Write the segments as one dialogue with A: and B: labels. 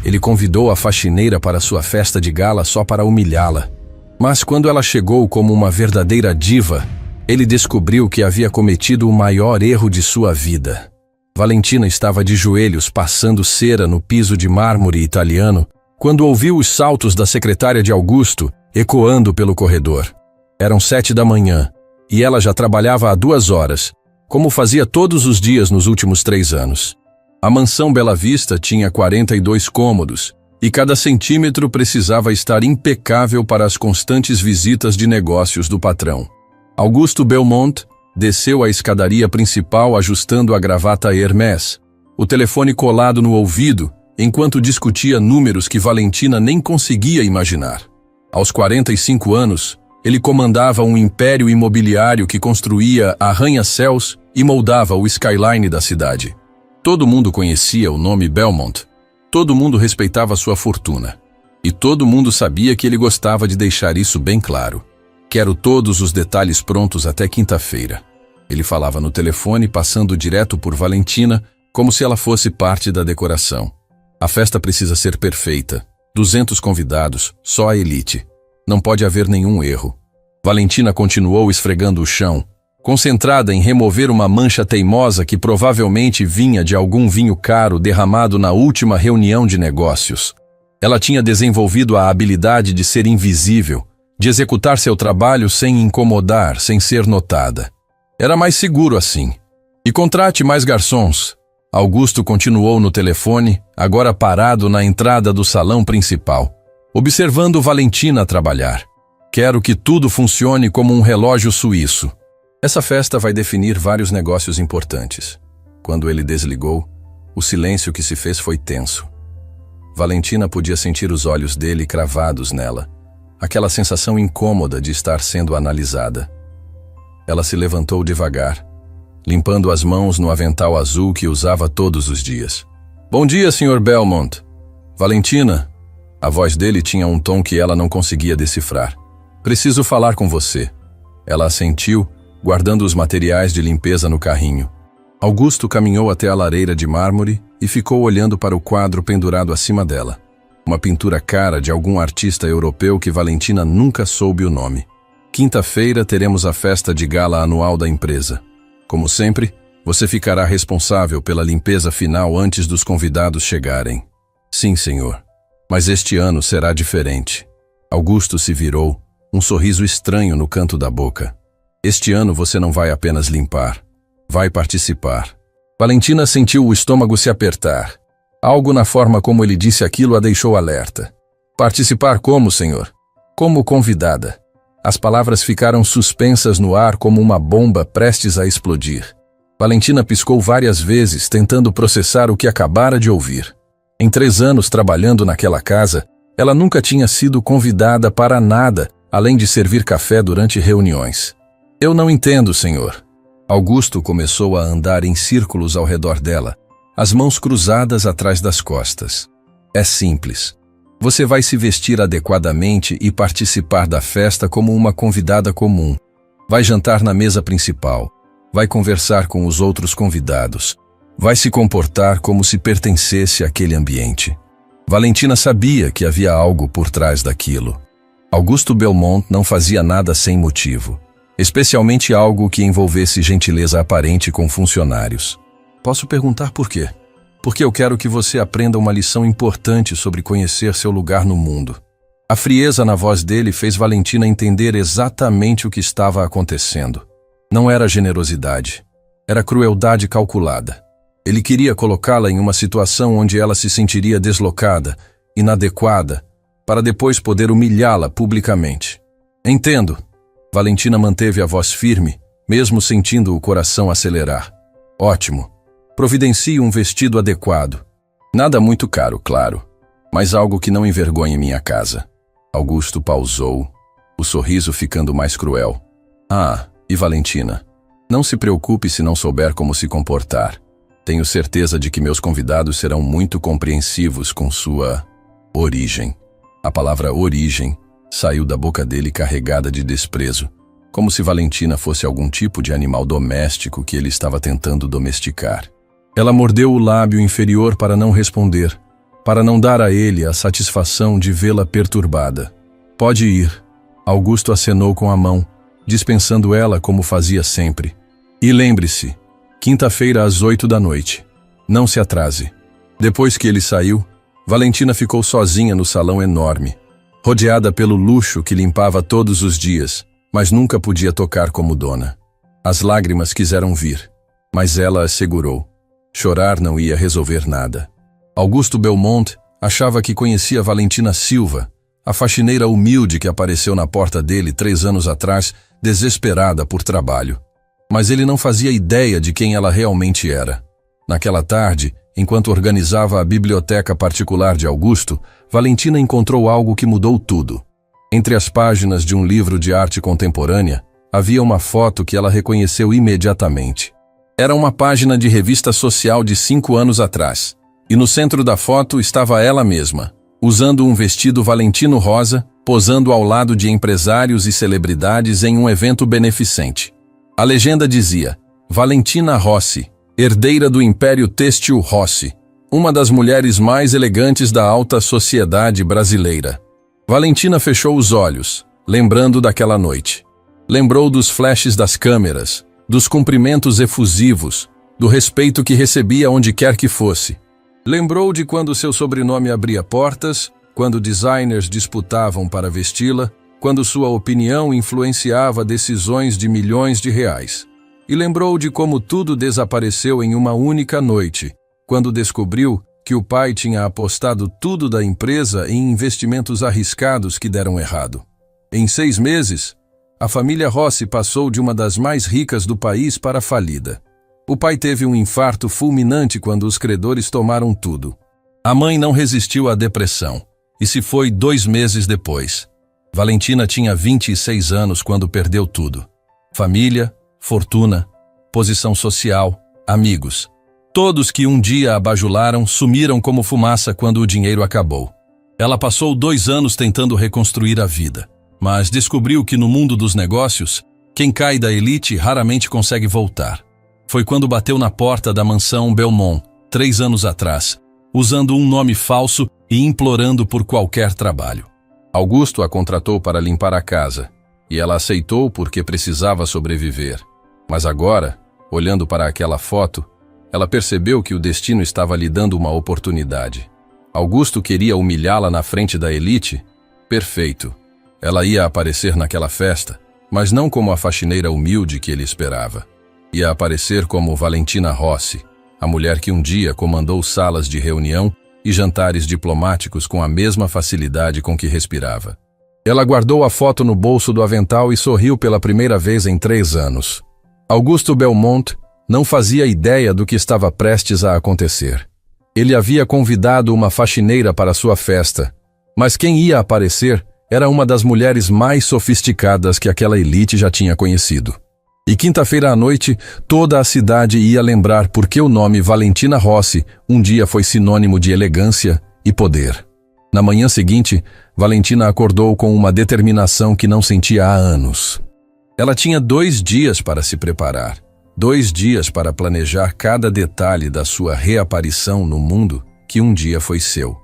A: Ele convidou a faxineira para sua festa de gala só para humilhá-la. Mas quando ela chegou como uma verdadeira diva, ele descobriu que havia cometido o maior erro de sua vida. Valentina estava de joelhos passando cera no piso de mármore italiano quando ouviu os saltos da secretária de Augusto ecoando pelo corredor. Eram 7 da manhã e ela já trabalhava há 2 horas, como fazia todos os dias nos últimos 3 anos. A mansão Bela Vista tinha 42 cômodos e cada centímetro precisava estar impecável para as constantes visitas de negócios do patrão. Augusto Belmont desceu a escadaria principal ajustando a gravata Hermès, o telefone colado no ouvido, enquanto discutia números que Valentina nem conseguia imaginar. Aos 45 anos, ele comandava um império imobiliário que construía arranha-céus e moldava o skyline da cidade. Todo mundo conhecia o nome Belmont, todo mundo respeitava sua fortuna, e todo mundo sabia que ele gostava de deixar isso bem claro. Quero todos os detalhes prontos até quinta-feira. Ele falava no telefone, passando direto por Valentina, como se ela fosse parte da decoração. A festa precisa ser perfeita. 200 convidados, só a elite. Não pode haver nenhum erro. Valentina continuou esfregando o chão, concentrada em remover uma mancha teimosa que provavelmente vinha de algum vinho caro derramado na última reunião de negócios. Ela tinha desenvolvido a habilidade de ser invisível, de executar seu trabalho sem incomodar, sem ser notada. Era mais seguro assim. E contrate mais garçons. Augusto continuou no telefone, agora parado na entrada do salão principal, observando Valentina trabalhar. Quero que tudo funcione como um relógio suíço. Essa festa vai definir vários negócios importantes. Quando ele desligou, o silêncio que se fez foi tenso. Valentina podia sentir os olhos dele cravados nela, aquela sensação incômoda de estar sendo analisada. Ela se levantou devagar, limpando as mãos no avental azul que usava todos os dias. Bom dia, Sr. Belmont. Valentina. A voz dele tinha um tom que ela não conseguia decifrar. Preciso falar com você. Ela assentiu, guardando os materiais de limpeza no carrinho. Augusto caminhou até a lareira de mármore e ficou olhando para o quadro pendurado acima dela. Uma pintura cara de algum artista europeu que Valentina nunca soube o nome. Quinta-feira teremos a festa de gala anual da empresa. Como sempre, você ficará responsável pela limpeza final antes dos convidados chegarem. Sim, senhor. Mas este ano será diferente. Augusto se virou, um sorriso estranho no canto da boca. Este ano você não vai apenas limpar, vai participar. Valentina sentiu o estômago se apertar. Algo na forma como ele disse aquilo a deixou alerta. Participar como, senhor? Como convidada. As palavras ficaram suspensas no ar como uma bomba prestes a explodir. Valentina piscou várias vezes, tentando processar o que acabara de ouvir. Em 3 anos trabalhando naquela casa, ela nunca tinha sido convidada para nada, além de servir café durante reuniões. Eu não entendo, senhor. Augusto começou a andar em círculos ao redor dela, as mãos cruzadas atrás das costas. É simples. Você vai se vestir adequadamente e participar da festa como uma convidada comum. Vai jantar na mesa principal. Vai conversar com os outros convidados. Vai se comportar como se pertencesse àquele ambiente. Valentina sabia que havia algo por trás daquilo. Augusto Belmont não fazia nada sem motivo, especialmente algo que envolvesse gentileza aparente com funcionários. Posso perguntar por quê? Porque eu quero que você aprenda uma lição importante sobre conhecer seu lugar no mundo. A frieza na voz dele fez Valentina entender exatamente o que estava acontecendo. Não era generosidade, era crueldade calculada. Ele queria colocá-la em uma situação onde ela se sentiria deslocada, inadequada, para depois poder humilhá-la publicamente. Entendo. Valentina manteve a voz firme, mesmo sentindo o coração acelerar. Ótimo. Providencie um vestido adequado. Nada muito caro, claro, mas algo que não envergonhe minha casa. Augusto pausou, o sorriso ficando mais cruel. Ah, e Valentina, não se preocupe se não souber como se comportar. Tenho certeza de que meus convidados serão muito compreensivos com sua origem. A palavra origem saiu da boca dele carregada de desprezo, como se Valentina fosse algum tipo de animal doméstico que ele estava tentando domesticar. Ela mordeu o lábio inferior para não responder, para não dar a ele a satisfação de vê-la perturbada. Pode ir. Augusto acenou com a mão, dispensando ela como fazia sempre. E lembre-se, quinta-feira às 8 da noite. Não se atrase. Depois que ele saiu, Valentina ficou sozinha no salão enorme, rodeada pelo luxo que limpava todos os dias, mas nunca podia tocar como dona. As lágrimas quiseram vir, mas ela as segurou. Chorar não ia resolver nada. Augusto Belmont achava que conhecia Valentina Silva, a faxineira humilde que apareceu na porta dele 3 anos atrás, desesperada por trabalho. Mas ele não fazia ideia de quem ela realmente era. Naquela tarde, enquanto organizava a biblioteca particular de Augusto, Valentina encontrou algo que mudou tudo. Entre as páginas de um livro de arte contemporânea, havia uma foto que ela reconheceu imediatamente. Era uma página de revista social de 5 anos atrás, e no centro da foto estava ela mesma, usando um vestido valentino rosa, posando ao lado de empresários e celebridades em um evento beneficente. A legenda dizia: Valentina Rossi, herdeira do Império Têxtil Rossi, uma das mulheres mais elegantes da alta sociedade brasileira. Valentina fechou os olhos, lembrando daquela noite. Lembrou dos flashes das câmeras, dos cumprimentos efusivos, do respeito que recebia onde quer que fosse. Lembrou de quando seu sobrenome abria portas, quando designers disputavam para vesti-la, quando sua opinião influenciava decisões de milhões de reais. E lembrou de como tudo desapareceu em uma única noite, quando descobriu que o pai tinha apostado tudo da empresa em investimentos arriscados que deram errado. Em 6 meses, a família Rossi passou de uma das mais ricas do país para falida. O pai teve um infarto fulminante quando os credores tomaram tudo. A mãe não resistiu à depressão e se foi 2 meses depois. Valentina tinha 26 anos quando perdeu tudo. Família, fortuna, posição social, amigos. Todos que um dia a bajularam sumiram como fumaça quando o dinheiro acabou. Ela passou 2 anos tentando reconstruir a vida, mas descobriu que no mundo dos negócios, quem cai da elite raramente consegue voltar. Foi quando bateu na porta da mansão Belmont, 3 anos atrás, usando um nome falso e implorando por qualquer trabalho. Augusto a contratou para limpar a casa, e ela aceitou porque precisava sobreviver. Mas agora, olhando para aquela foto, ela percebeu que o destino estava lhe dando uma oportunidade. Augusto queria humilhá-la na frente da elite? Perfeito. Ela ia aparecer naquela festa, mas não como a faxineira humilde que ele esperava. Ia aparecer como Valentina Rossi, a mulher que um dia comandou salas de reunião e jantares diplomáticos com a mesma facilidade com que respirava. Ela guardou a foto no bolso do avental e sorriu pela primeira vez em 3 anos. Augusto Belmont não fazia ideia do que estava prestes a acontecer. Ele havia convidado uma faxineira para sua festa, mas quem ia aparecer era uma das mulheres mais sofisticadas que aquela elite já tinha conhecido. E quinta-feira à noite, toda a cidade ia lembrar porque o nome Valentina Rossi um dia foi sinônimo de elegância e poder. Na manhã seguinte, Valentina acordou com uma determinação que não sentia há anos. Ela tinha 2 dias para se preparar, 2 dias para planejar cada detalhe da sua reaparição no mundo que um dia foi seu.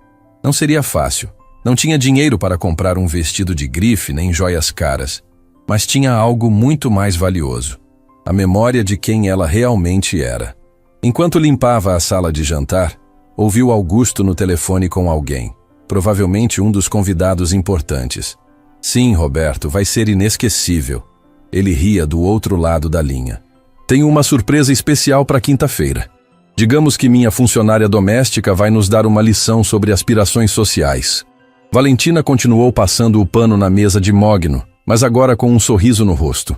A: Não seria fácil. Não tinha dinheiro para comprar um vestido de grife nem joias caras, mas tinha algo muito mais valioso: a memória de quem ela realmente era. Enquanto limpava a sala de jantar, ouviu Augusto no telefone com alguém, provavelmente um dos convidados importantes. Sim, Roberto, vai ser inesquecível. Ele ria do outro lado da linha. Tenho uma surpresa especial para quinta-feira. Digamos que minha funcionária doméstica vai nos dar uma lição sobre aspirações sociais. Valentina continuou passando o pano na mesa de mogno, mas agora com um sorriso no rosto.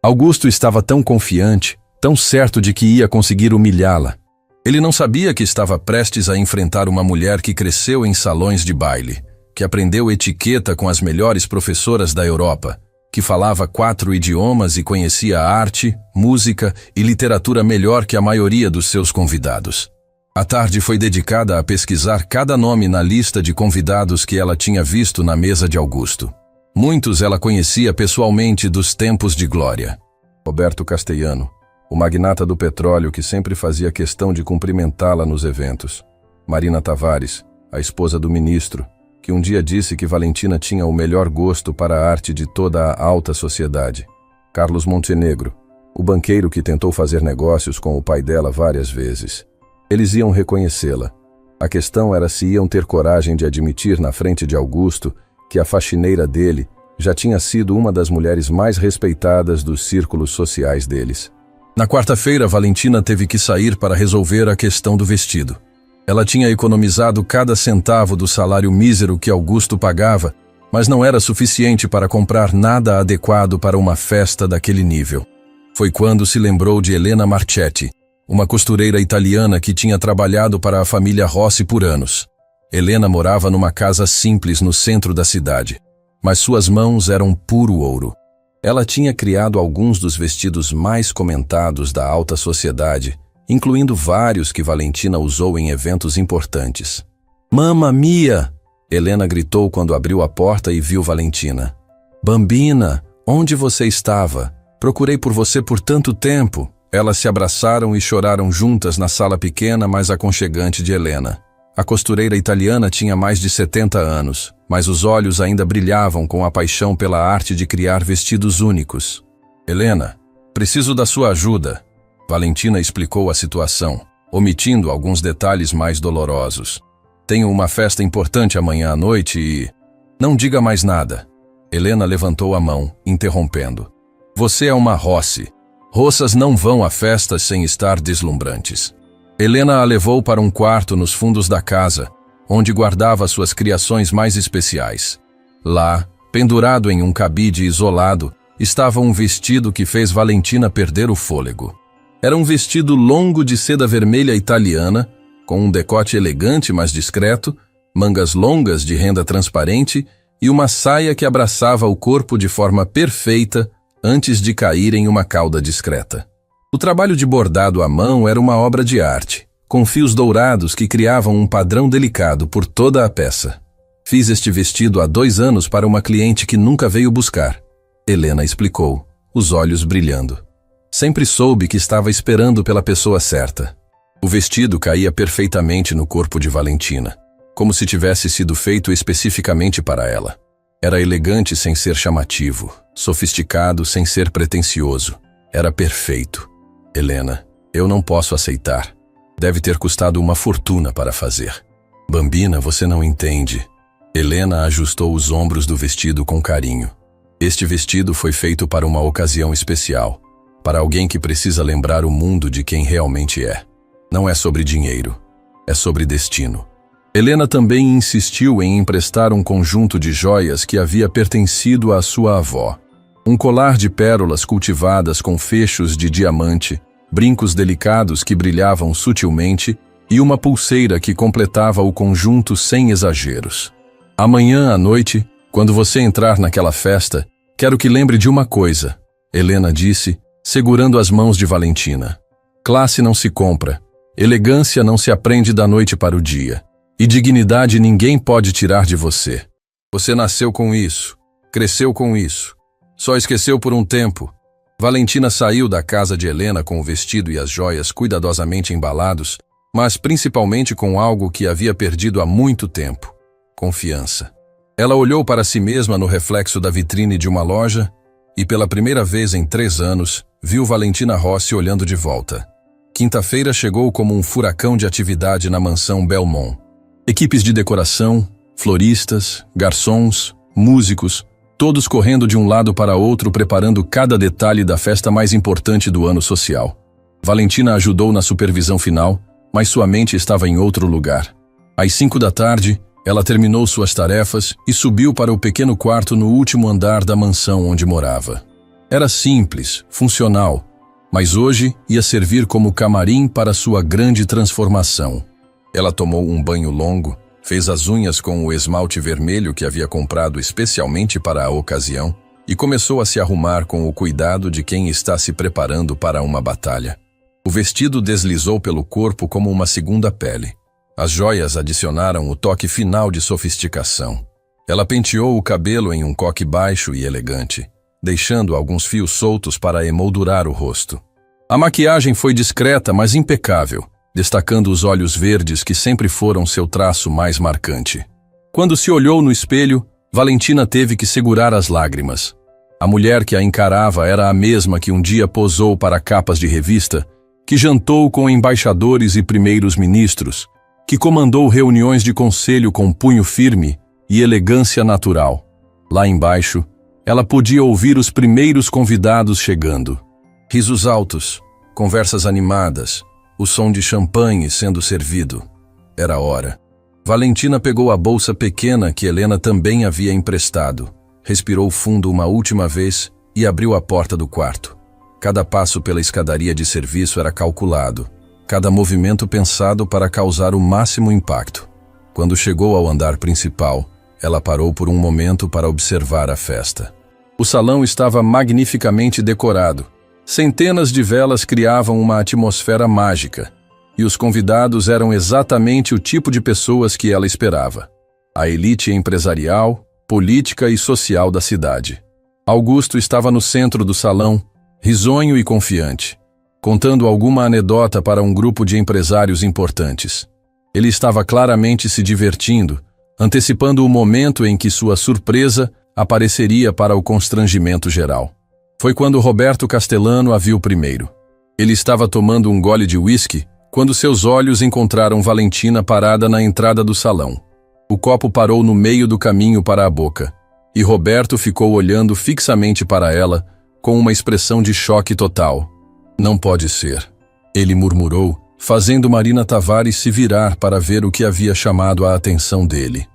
A: Augusto estava tão confiante, tão certo de que ia conseguir humilhá-la. Ele não sabia que estava prestes a enfrentar uma mulher que cresceu em salões de baile, que aprendeu etiqueta com as melhores professoras da Europa, que falava 4 idiomas e conhecia arte, música e literatura melhor que a maioria dos seus convidados. A tarde foi dedicada a pesquisar cada nome na lista de convidados que ela tinha visto na mesa de Augusto. Muitos ela conhecia pessoalmente dos tempos de glória. Roberto Castellano, o magnata do petróleo que sempre fazia questão de cumprimentá-la nos eventos. Marina Tavares, a esposa do ministro, que um dia disse que Valentina tinha o melhor gosto para a arte de toda a alta sociedade. Carlos Montenegro, o banqueiro que tentou fazer negócios com o pai dela várias vezes. Eles iam reconhecê-la. A questão era se iam ter coragem de admitir na frente de Augusto que a faxineira dele já tinha sido uma das mulheres mais respeitadas dos círculos sociais deles. Na quarta-feira, Valentina teve que sair para resolver a questão do vestido. Ela tinha economizado cada centavo do salário mísero que Augusto pagava, mas não era suficiente para comprar nada adequado para uma festa daquele nível. Foi quando se lembrou de Elena Marchetti, uma costureira italiana que tinha trabalhado para a família Rossi por anos. Helena morava numa casa simples no centro da cidade, mas suas mãos eram puro ouro. Ela tinha criado alguns dos vestidos mais comentados da alta sociedade, incluindo vários que Valentina usou em eventos importantes. "Mamma mia!" Helena gritou quando abriu a porta e viu Valentina. "Bambina, onde você estava? Procurei por você por tanto tempo." Elas se abraçaram e choraram juntas na sala pequena, mas aconchegante de Helena. A costureira italiana tinha mais de 70 anos, mas os olhos ainda brilhavam com a paixão pela arte de criar vestidos únicos. "Helena, preciso da sua ajuda." Valentina explicou a situação, omitindo alguns detalhes mais dolorosos. "Tenho uma festa importante amanhã à noite e..." "Não diga mais nada." Helena levantou a mão, interrompendo. "Você é uma Rossi. Roças não vão a festas sem estar deslumbrantes." Helena a levou para um quarto nos fundos da casa, onde guardava suas criações mais especiais. Lá, pendurado em um cabide isolado, estava um vestido que fez Valentina perder o fôlego. Era um vestido longo de seda vermelha italiana, com um decote elegante mas discreto, mangas longas de renda transparente e uma saia que abraçava o corpo de forma perfeita antes de cair em uma cauda discreta. O trabalho de bordado à mão era uma obra de arte, com fios dourados que criavam um padrão delicado por toda a peça. "Fiz este vestido há 2 anos para uma cliente que nunca veio buscar." Helena explicou, os olhos brilhando. "Sempre soube que estava esperando pela pessoa certa." O vestido caía perfeitamente no corpo de Valentina, como se tivesse sido feito especificamente para ela. Era elegante sem ser chamativo, sofisticado sem ser pretensioso. Era perfeito. "Helena, eu não posso aceitar. Deve ter custado uma fortuna para fazer." "Bambina, você não entende." Helena ajustou os ombros do vestido com carinho. "Este vestido foi feito para uma ocasião especial, para alguém que precisa lembrar o mundo de quem realmente é. Não é sobre dinheiro, é sobre destino." Helena também insistiu em emprestar um conjunto de joias que havia pertencido à sua avó. Um colar de pérolas cultivadas com fechos de diamante, brincos delicados que brilhavam sutilmente e uma pulseira que completava o conjunto sem exageros. "Amanhã à noite, quando você entrar naquela festa, quero que lembre de uma coisa", Helena disse, segurando as mãos de Valentina. "Classe não se compra, elegância não se aprende da noite para o dia, e dignidade ninguém pode tirar de você. Você nasceu com isso, cresceu com isso. Só esqueceu por um tempo." Valentina saiu da casa de Helena com o vestido e as joias cuidadosamente embalados, mas principalmente com algo que havia perdido há muito tempo: confiança. Ela olhou para si mesma no reflexo da vitrine de uma loja e, pela primeira vez em 3 anos, viu Valentina Rossi olhando de volta. Quinta-feira chegou como um furacão de atividade na mansão Belmont. Equipes de decoração, floristas, garçons, músicos, todos correndo de um lado para outro preparando cada detalhe da festa mais importante do ano social. Valentina ajudou na supervisão final, mas sua mente estava em outro lugar. Às 5 da tarde, ela terminou suas tarefas e subiu para o pequeno quarto no último andar da mansão onde morava. Era simples, funcional, mas hoje ia servir como camarim para sua grande transformação. Ela tomou um banho longo, fez as unhas com o esmalte vermelho que havia comprado especialmente para a ocasião e começou a se arrumar com o cuidado de quem está se preparando para uma batalha. O vestido deslizou pelo corpo como uma segunda pele. As joias adicionaram o toque final de sofisticação. Ela penteou o cabelo em um coque baixo e elegante, deixando alguns fios soltos para emoldurar o rosto. A maquiagem foi discreta, mas impecável. destacando os olhos verdes que sempre foram seu traço mais marcante. Quando se olhou no espelho, Valentina teve que segurar as lágrimas. A mulher que a encarava era a mesma que um dia posou para capas de revista, que jantou com embaixadores e primeiros ministros, que comandou reuniões de conselho com punho firme e elegância natural. Lá embaixo, ela podia ouvir os primeiros convidados chegando. Risos altos, conversas animadas, o som de champanhe sendo servido. Era hora. Valentina pegou a bolsa pequena que Helena também havia emprestado, respirou fundo uma última vez e abriu a porta do quarto. Cada passo pela escadaria de serviço era calculado, cada movimento pensado para causar o máximo impacto. Quando chegou ao andar principal, ela parou por um momento para observar a festa. O salão estava magnificamente decorado. Centenas de velas criavam uma atmosfera mágica, e os convidados eram exatamente o tipo de pessoas que ela esperava. A elite empresarial, política e social da cidade. Augusto estava no centro do salão, risonho e confiante, contando alguma anedota para um grupo de empresários importantes. Ele estava claramente se divertindo, antecipando o momento em que sua surpresa apareceria para o constrangimento geral. Foi quando Roberto Castellano a viu primeiro. Ele estava tomando um gole de uísque quando seus olhos encontraram Valentina parada na entrada do salão. O copo parou no meio do caminho para a boca, e Roberto ficou olhando fixamente para ela, com uma expressão de choque total. Não pode ser, ele murmurou, fazendo Marina Tavares se virar para ver o que havia chamado a atenção dele.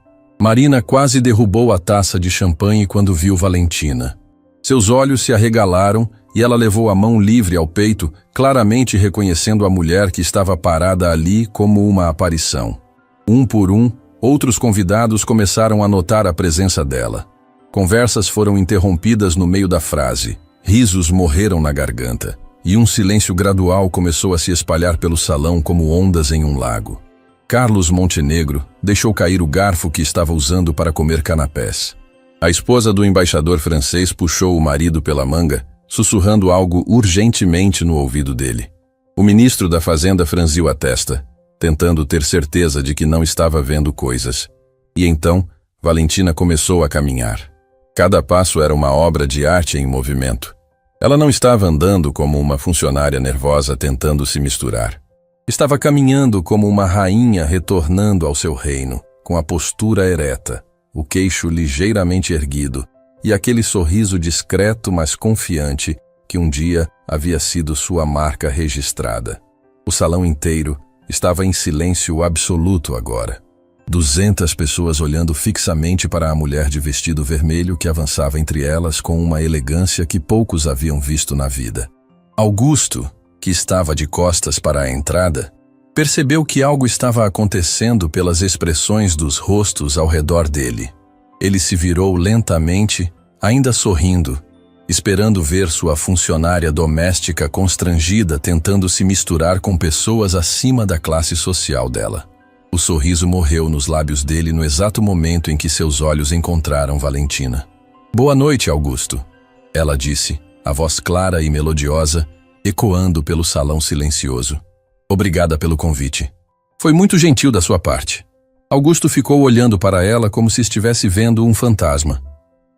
A: Marina quase derrubou a taça de champanhe quando viu Valentina. Seus olhos se arregalaram e ela levou a mão livre ao peito, claramente reconhecendo a mulher que estava parada ali como uma aparição. Um por um, outros convidados começaram a notar a presença dela. Conversas foram interrompidas no meio da frase. Risos morreram na garganta, e um silêncio gradual começou a se espalhar pelo salão como ondas em um lago. Carlos Montenegro deixou cair o garfo que estava usando para comer canapés. A esposa do embaixador francês puxou o marido pela manga, sussurrando algo urgentemente no ouvido dele. O ministro da Fazenda franziu a testa, tentando ter certeza de que não estava vendo coisas. E então, Valentina começou a caminhar. Cada passo era uma obra de arte em movimento. Ela não estava andando como uma funcionária nervosa tentando se misturar. Estava caminhando como uma rainha retornando ao seu reino, com a postura ereta, o queixo ligeiramente erguido e aquele sorriso discreto mas confiante que um dia havia sido sua marca registrada. O salão inteiro estava em silêncio absoluto agora. 200 pessoas olhando fixamente para a mulher de vestido vermelho que avançava entre elas com uma elegância que poucos haviam visto na vida. Augusto, que estava de costas para a entrada, percebeu que algo estava acontecendo pelas expressões dos rostos ao redor dele. Ele se virou lentamente, ainda sorrindo, esperando ver sua funcionária doméstica constrangida tentando se misturar com pessoas acima da classe social dela. O sorriso morreu nos lábios dele no exato momento em que seus olhos encontraram Valentina. "Boa noite, Augusto", ela disse, a voz clara e melodiosa, ecoando pelo salão silencioso. "Obrigada pelo convite. Foi muito gentil da sua parte." Augusto ficou olhando para ela como se estivesse vendo um fantasma.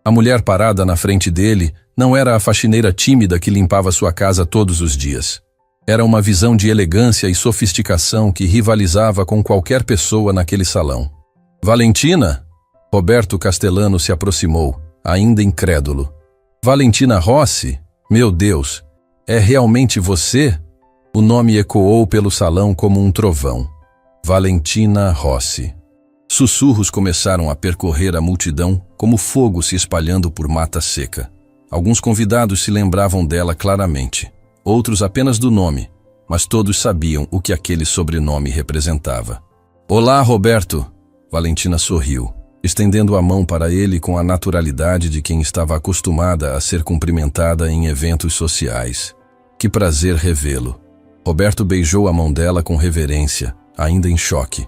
A: A mulher parada na frente dele não era a faxineira tímida que limpava sua casa todos os dias. Era uma visão de elegância e sofisticação que rivalizava com qualquer pessoa naquele salão. "Valentina?" Roberto Castellano se aproximou, ainda incrédulo. "Valentina Rossi? Meu Deus, é realmente você?" O nome ecoou pelo salão como um trovão. Valentina Rossi. Sussurros começaram a percorrer a multidão como fogo se espalhando por mata seca. Alguns convidados se lembravam dela claramente. Outros apenas do nome, mas todos sabiam o que aquele sobrenome representava. "Olá, Roberto!" Valentina sorriu, estendendo a mão para ele com a naturalidade de quem estava acostumada a ser cumprimentada em eventos sociais. "Que prazer revê-lo." Roberto beijou a mão dela com reverência, ainda em choque.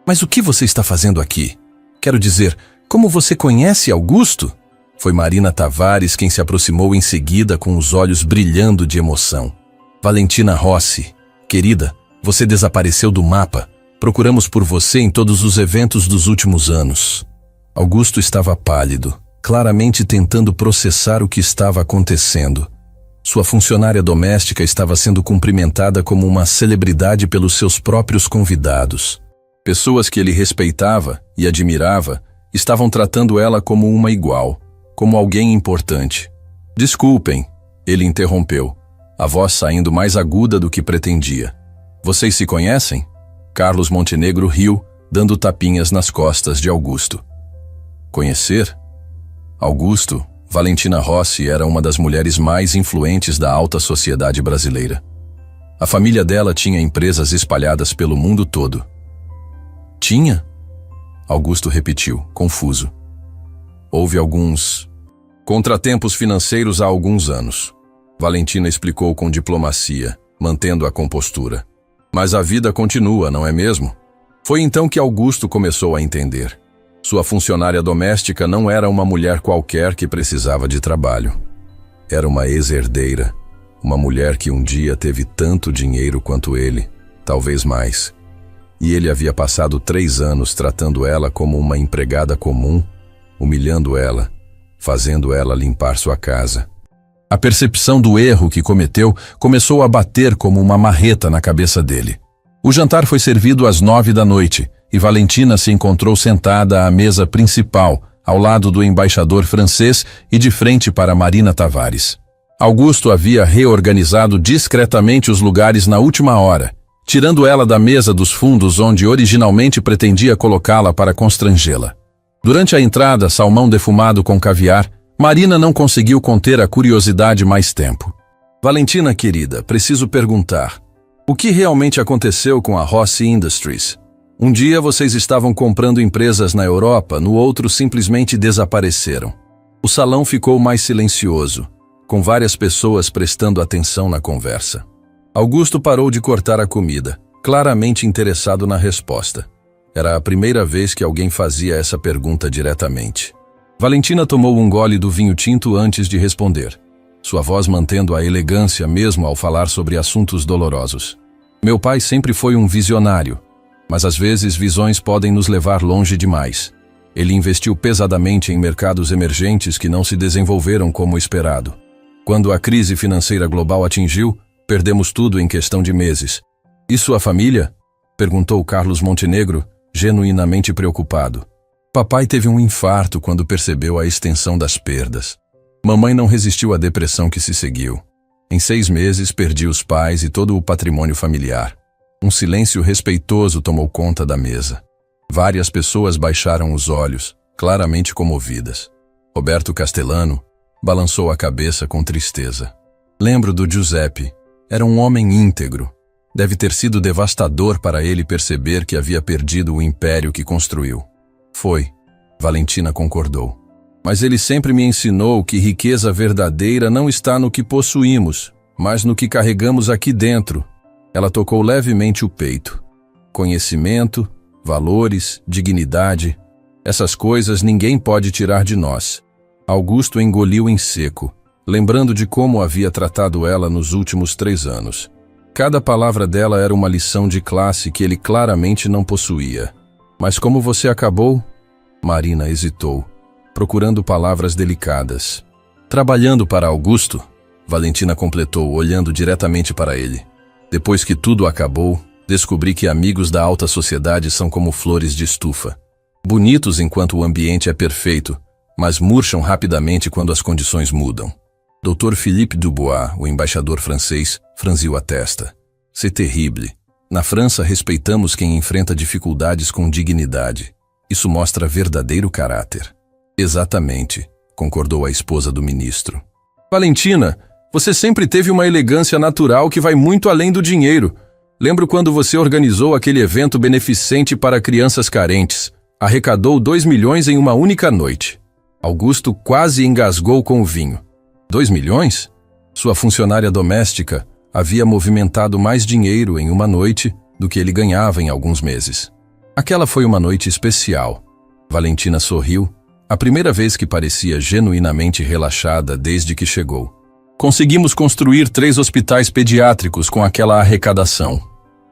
A: "Mas o que você está fazendo aqui? Quero dizer, como você conhece Augusto?" Foi Marina Tavares quem se aproximou em seguida com os olhos brilhando de emoção. "Valentina Rossi, querida, Você desapareceu do mapa. Procuramos por você em todos os eventos dos últimos anos. Augusto estava pálido, claramente tentando processar o que estava acontecendo. Sua funcionária doméstica estava sendo cumprimentada como uma celebridade pelos seus próprios convidados. Pessoas que ele respeitava e admirava estavam tratando ela como uma igual, como alguém importante. Desculpem, ele interrompeu, a voz saindo mais aguda do que pretendia. Vocês se conhecem? Carlos Montenegro riu, dando tapinhas nas costas de Augusto. Conhecer? Augusto, Valentina Rossi era uma das mulheres mais influentes da alta sociedade brasileira. A família dela tinha empresas espalhadas pelo mundo todo. Tinha? Augusto repetiu, confuso. Houve alguns contratempos financeiros há alguns anos. Valentina explicou com diplomacia, mantendo a compostura. Mas a vida continua, não é mesmo? Foi então que Augusto começou a entender. Sua funcionária doméstica não era uma mulher qualquer que precisava de trabalho. Era uma ex-herdeira, uma mulher que um dia teve tanto dinheiro quanto ele, talvez mais. E ele havia passado 3 anos tratando ela como uma empregada comum, humilhando ela, fazendo ela limpar sua casa. A percepção do erro que cometeu começou a bater como uma marreta na cabeça dele. O jantar foi servido às 9 da noite e Valentina se encontrou sentada à mesa principal, ao lado do embaixador francês e de frente para Marina Tavares. Augusto havia reorganizado discretamente os lugares na última hora, tirando ela da mesa dos fundos onde originalmente pretendia colocá-la para constrangê-la. Durante a entrada, salmão defumado com caviar, Marina não conseguiu conter a curiosidade mais tempo. Valentina, querida, preciso perguntar. O que realmente aconteceu com a Rossi Industries? Um dia vocês estavam comprando empresas na Europa, no outro simplesmente desapareceram. O salão ficou mais silencioso, com várias pessoas prestando atenção na conversa. Augusto parou de cortar a comida, claramente interessado na resposta. Era a primeira vez que alguém fazia essa pergunta diretamente. Valentina tomou um gole do vinho tinto antes de responder, sua voz mantendo a elegância mesmo ao falar sobre assuntos dolorosos. Meu pai sempre foi um visionário, mas às vezes visões podem nos levar longe demais. Ele investiu pesadamente em mercados emergentes que não se desenvolveram como esperado. Quando a crise financeira global atingiu, perdemos tudo em questão de meses. E sua família? Perguntou Carlos Montenegro, genuinamente preocupado. Papai teve um infarto quando percebeu a extensão das perdas. Mamãe não resistiu à depressão que se seguiu. Em 6 meses perdi os pais e todo o patrimônio familiar. Um silêncio respeitoso tomou conta da mesa. Várias pessoas baixaram os olhos, claramente comovidas. Roberto Castellano balançou a cabeça com tristeza. Lembro do Giuseppe. Era um homem íntegro. Deve ter sido devastador para ele perceber que havia perdido o império que construiu. Foi. Valentina concordou. Mas ele sempre me ensinou que riqueza verdadeira não está no que possuímos, mas no que carregamos aqui dentro. Ela tocou levemente o peito. Conhecimento, valores, dignidade. Essas coisas ninguém pode tirar de nós. Augusto engoliu em seco, lembrando de como havia tratado ela nos últimos 3 anos. Cada palavra dela era uma lição de classe que ele claramente não possuía. Mas como você acabou? Marina hesitou, procurando palavras delicadas. Trabalhando para Augusto, Valentina completou, olhando diretamente para ele. Depois que tudo acabou, descobri que amigos da alta sociedade são como flores de estufa. Bonitos enquanto o ambiente é perfeito, mas murcham rapidamente quando as condições mudam. Dr. Philippe Dubois, o embaixador francês, franziu a testa. C'est terrible. Na França, respeitamos quem enfrenta dificuldades com dignidade. Isso mostra verdadeiro caráter. Exatamente, concordou a esposa do ministro. Valentina, você sempre teve uma elegância natural que vai muito além do dinheiro. Lembro quando você organizou aquele evento beneficente para crianças carentes. Arrecadou 2 milhões em uma única noite. Augusto quase engasgou com o vinho. 2 milhões? Sua funcionária doméstica havia movimentado mais dinheiro em uma noite do que ele ganhava em alguns meses. Aquela foi uma noite especial. Valentina sorriu, a primeira vez que parecia genuinamente relaxada desde que chegou. Conseguimos construir 3 hospitais pediátricos com aquela arrecadação.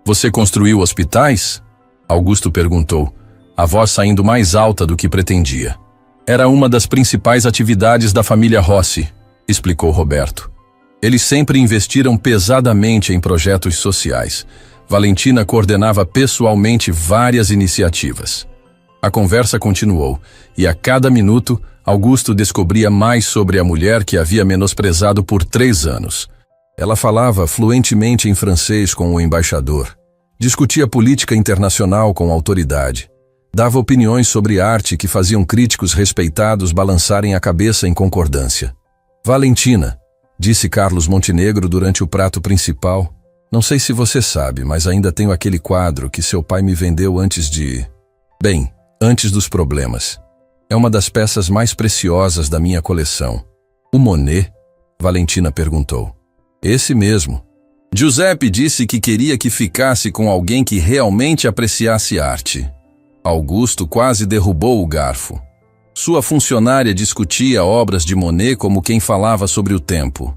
A: Você construiu hospitais? Augusto perguntou, a voz saindo mais alta do que pretendia. Era uma das principais atividades da família Rossi, explicou Roberto. Eles sempre investiram pesadamente em projetos sociais. Valentina coordenava pessoalmente várias iniciativas. A conversa continuou, e a cada minuto, Augusto descobria mais sobre a mulher que havia menosprezado por 3 anos. Ela falava fluentemente em francês com o embaixador. Discutia política internacional com autoridade. Dava opiniões sobre arte que faziam críticos respeitados balançarem a cabeça em concordância. Valentina, disse Carlos Montenegro durante o prato principal, não sei se você sabe, mas ainda tenho aquele quadro que seu pai me vendeu antes dos problemas. É uma das peças mais preciosas da minha coleção. O Monet? Valentina perguntou. Esse mesmo. Giuseppe disse que queria que ficasse com alguém que realmente apreciasse arte. Augusto quase derrubou o garfo. Sua funcionária discutia obras de Monet como quem falava sobre o tempo.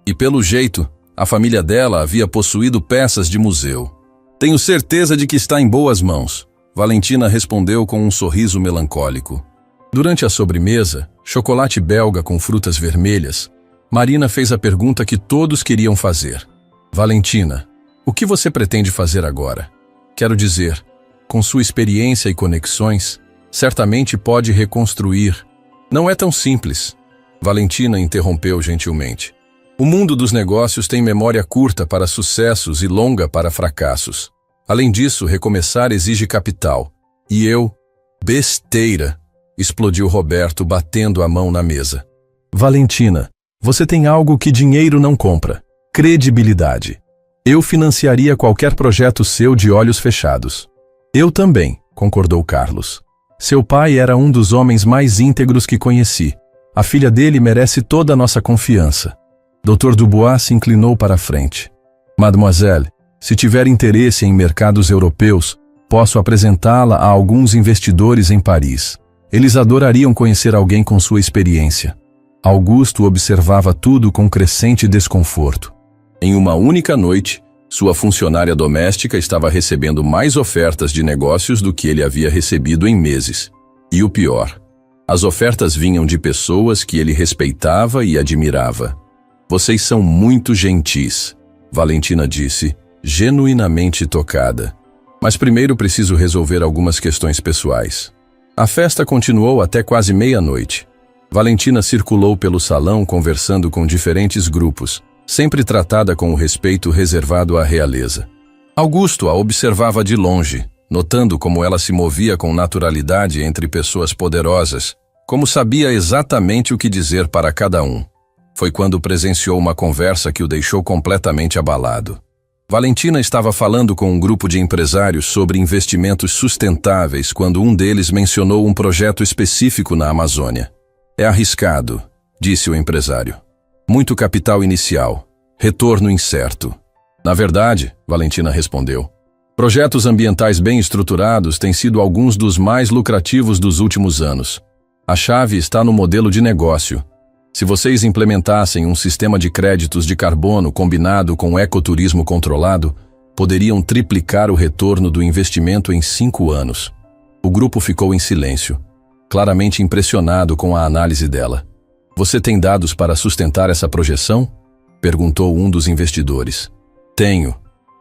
A: E pelo jeito, a família dela havia possuído peças de museu. Tenho certeza de que está em boas mãos, Valentina respondeu com um sorriso melancólico. Durante a sobremesa, chocolate belga com frutas vermelhas, Marina fez a pergunta que todos queriam fazer. Valentina, o que você pretende fazer agora? Quero dizer, com sua experiência e conexões, certamente pode reconstruir. Não é tão simples. Valentina interrompeu gentilmente. O mundo dos negócios tem memória curta para sucessos e longa para fracassos. Além disso, recomeçar exige capital. E eu... Besteira! Explodiu Roberto, batendo a mão na mesa. Valentina, você tem algo que dinheiro não compra. Credibilidade. Eu financiaria qualquer projeto seu de olhos fechados. Eu também, concordou Carlos. Seu pai era um dos homens mais íntegros que conheci. A filha dele merece toda a nossa confiança. Dr. Dubois se inclinou para a frente. Mademoiselle, se tiver interesse em mercados europeus, posso apresentá-la a alguns investidores em Paris. Eles adorariam conhecer alguém com sua experiência. Augusto observava tudo com crescente desconforto. Em uma única noite, sua funcionária doméstica estava recebendo mais ofertas de negócios do que ele havia recebido em meses. E o pior, as ofertas vinham de pessoas que ele respeitava e admirava. Vocês são muito gentis, Valentina disse, genuinamente tocada. Mas primeiro preciso resolver algumas questões pessoais. A festa continuou até quase meia-noite. Valentina circulou pelo salão conversando com diferentes grupos, sempre tratada com o respeito reservado à realeza. Augusto a observava de longe, notando como ela se movia com naturalidade entre pessoas poderosas, como sabia exatamente o que dizer para cada um. Foi quando presenciou uma conversa que o deixou completamente abalado. Valentina estava falando com um grupo de empresários sobre investimentos sustentáveis quando um deles mencionou um projeto específico na Amazônia. É arriscado, disse o empresário. Muito capital inicial, retorno incerto. Na verdade, Valentina respondeu, projetos ambientais bem estruturados têm sido alguns dos mais lucrativos dos últimos anos. A chave está no modelo de negócio. Se vocês implementassem um sistema de créditos de carbono combinado com ecoturismo controlado, poderiam triplicar o retorno do investimento em 5 anos. O grupo ficou em silêncio, claramente impressionado com a análise dela. Você tem dados para sustentar essa projeção? Perguntou um dos investidores. Tenho.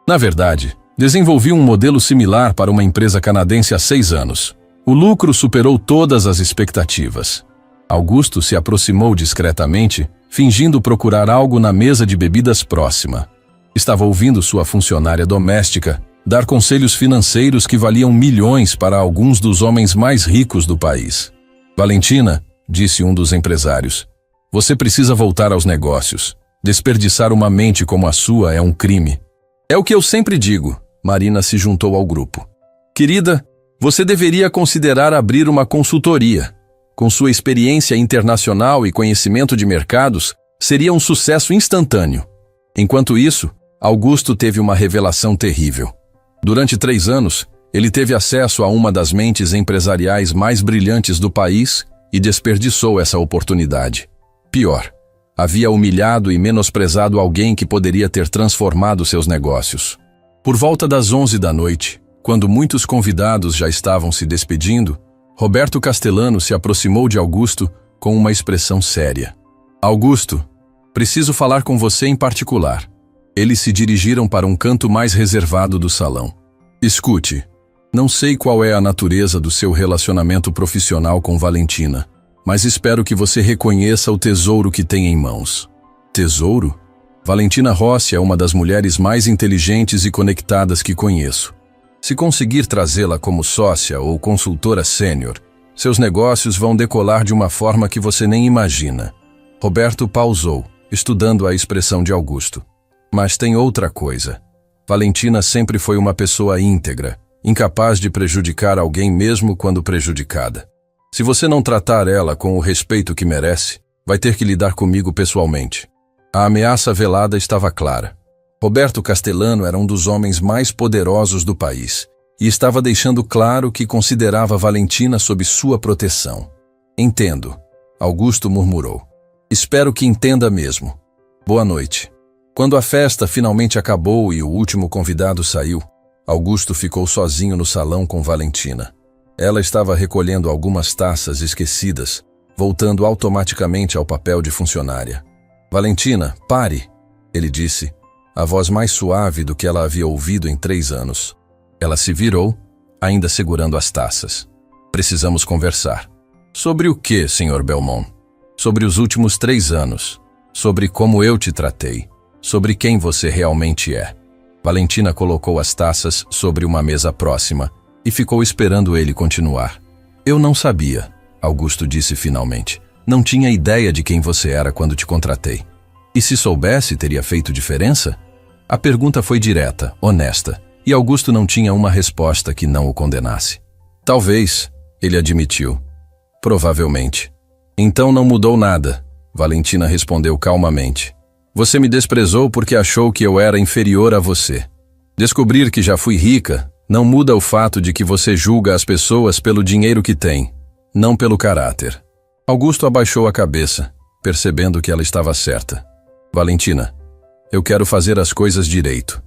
A: Na verdade, desenvolvi um modelo similar para uma empresa canadense há 6 anos. O lucro superou todas as expectativas. Augusto se aproximou discretamente, fingindo procurar algo na mesa de bebidas próxima. Estava ouvindo sua funcionária doméstica dar conselhos financeiros que valiam milhões para alguns dos homens mais ricos do país. Valentina, disse um dos empresários, você precisa voltar aos negócios. Desperdiçar uma mente como a sua é um crime. É o que eu sempre digo, Marina se juntou ao grupo. Querida, você deveria considerar abrir uma consultoria. Com sua experiência internacional e conhecimento de mercados, seria um sucesso instantâneo. Enquanto isso, Augusto teve uma revelação terrível. Durante 3 anos, ele teve acesso a uma das mentes empresariais mais brilhantes do país e desperdiçou essa oportunidade. Pior, havia humilhado e menosprezado alguém que poderia ter transformado seus negócios. Por volta das 11 da noite, quando muitos convidados já estavam se despedindo, Roberto Castellano se aproximou de Augusto com uma expressão séria. Augusto, preciso falar com você em particular. Eles se dirigiram para um canto mais reservado do salão. Escute, não sei qual é a natureza do seu relacionamento profissional com Valentina, mas espero que você reconheça o tesouro que tem em mãos. Tesouro? Valentina Rossi é uma das mulheres mais inteligentes e conectadas que conheço. Se conseguir trazê-la como sócia ou consultora sênior, seus negócios vão decolar de uma forma que você nem imagina. Roberto pausou, estudando a expressão de Augusto. Mas tem outra coisa. Valentina sempre foi uma pessoa íntegra, incapaz de prejudicar alguém mesmo quando prejudicada. Se você não tratar ela com o respeito que merece, vai ter que lidar comigo pessoalmente. A ameaça velada estava clara. Roberto Castellano era um dos homens mais poderosos do país e estava deixando claro que considerava Valentina sob sua proteção. Entendo, Augusto murmurou. Espero que entenda mesmo. Boa noite. Quando a festa finalmente acabou e o último convidado saiu, Augusto ficou sozinho no salão com Valentina. Ela estava recolhendo algumas taças esquecidas, voltando automaticamente ao papel de funcionária. Valentina, pare, ele disse, a voz mais suave do que ela havia ouvido em 3 anos. Ela se virou, ainda segurando as taças. Precisamos conversar. Sobre o que, Sr. Belmont? Sobre os últimos 3 anos. Sobre como eu te tratei. Sobre quem você realmente é. Valentina colocou as taças sobre uma mesa próxima e ficou esperando ele continuar. Eu não sabia, Augusto disse finalmente. Não tinha ideia de quem você era quando te contratei. E se soubesse, teria feito diferença? A pergunta foi direta, honesta, e Augusto não tinha uma resposta que não o condenasse. Talvez, ele admitiu. Provavelmente. Então não mudou nada, Valentina respondeu calmamente. Você me desprezou porque achou que eu era inferior a você. Descobrir que já fui rica não muda o fato de que você julga as pessoas pelo dinheiro que têm, não pelo caráter. Augusto abaixou a cabeça, percebendo que ela estava certa. Valentina, eu quero fazer as coisas direito.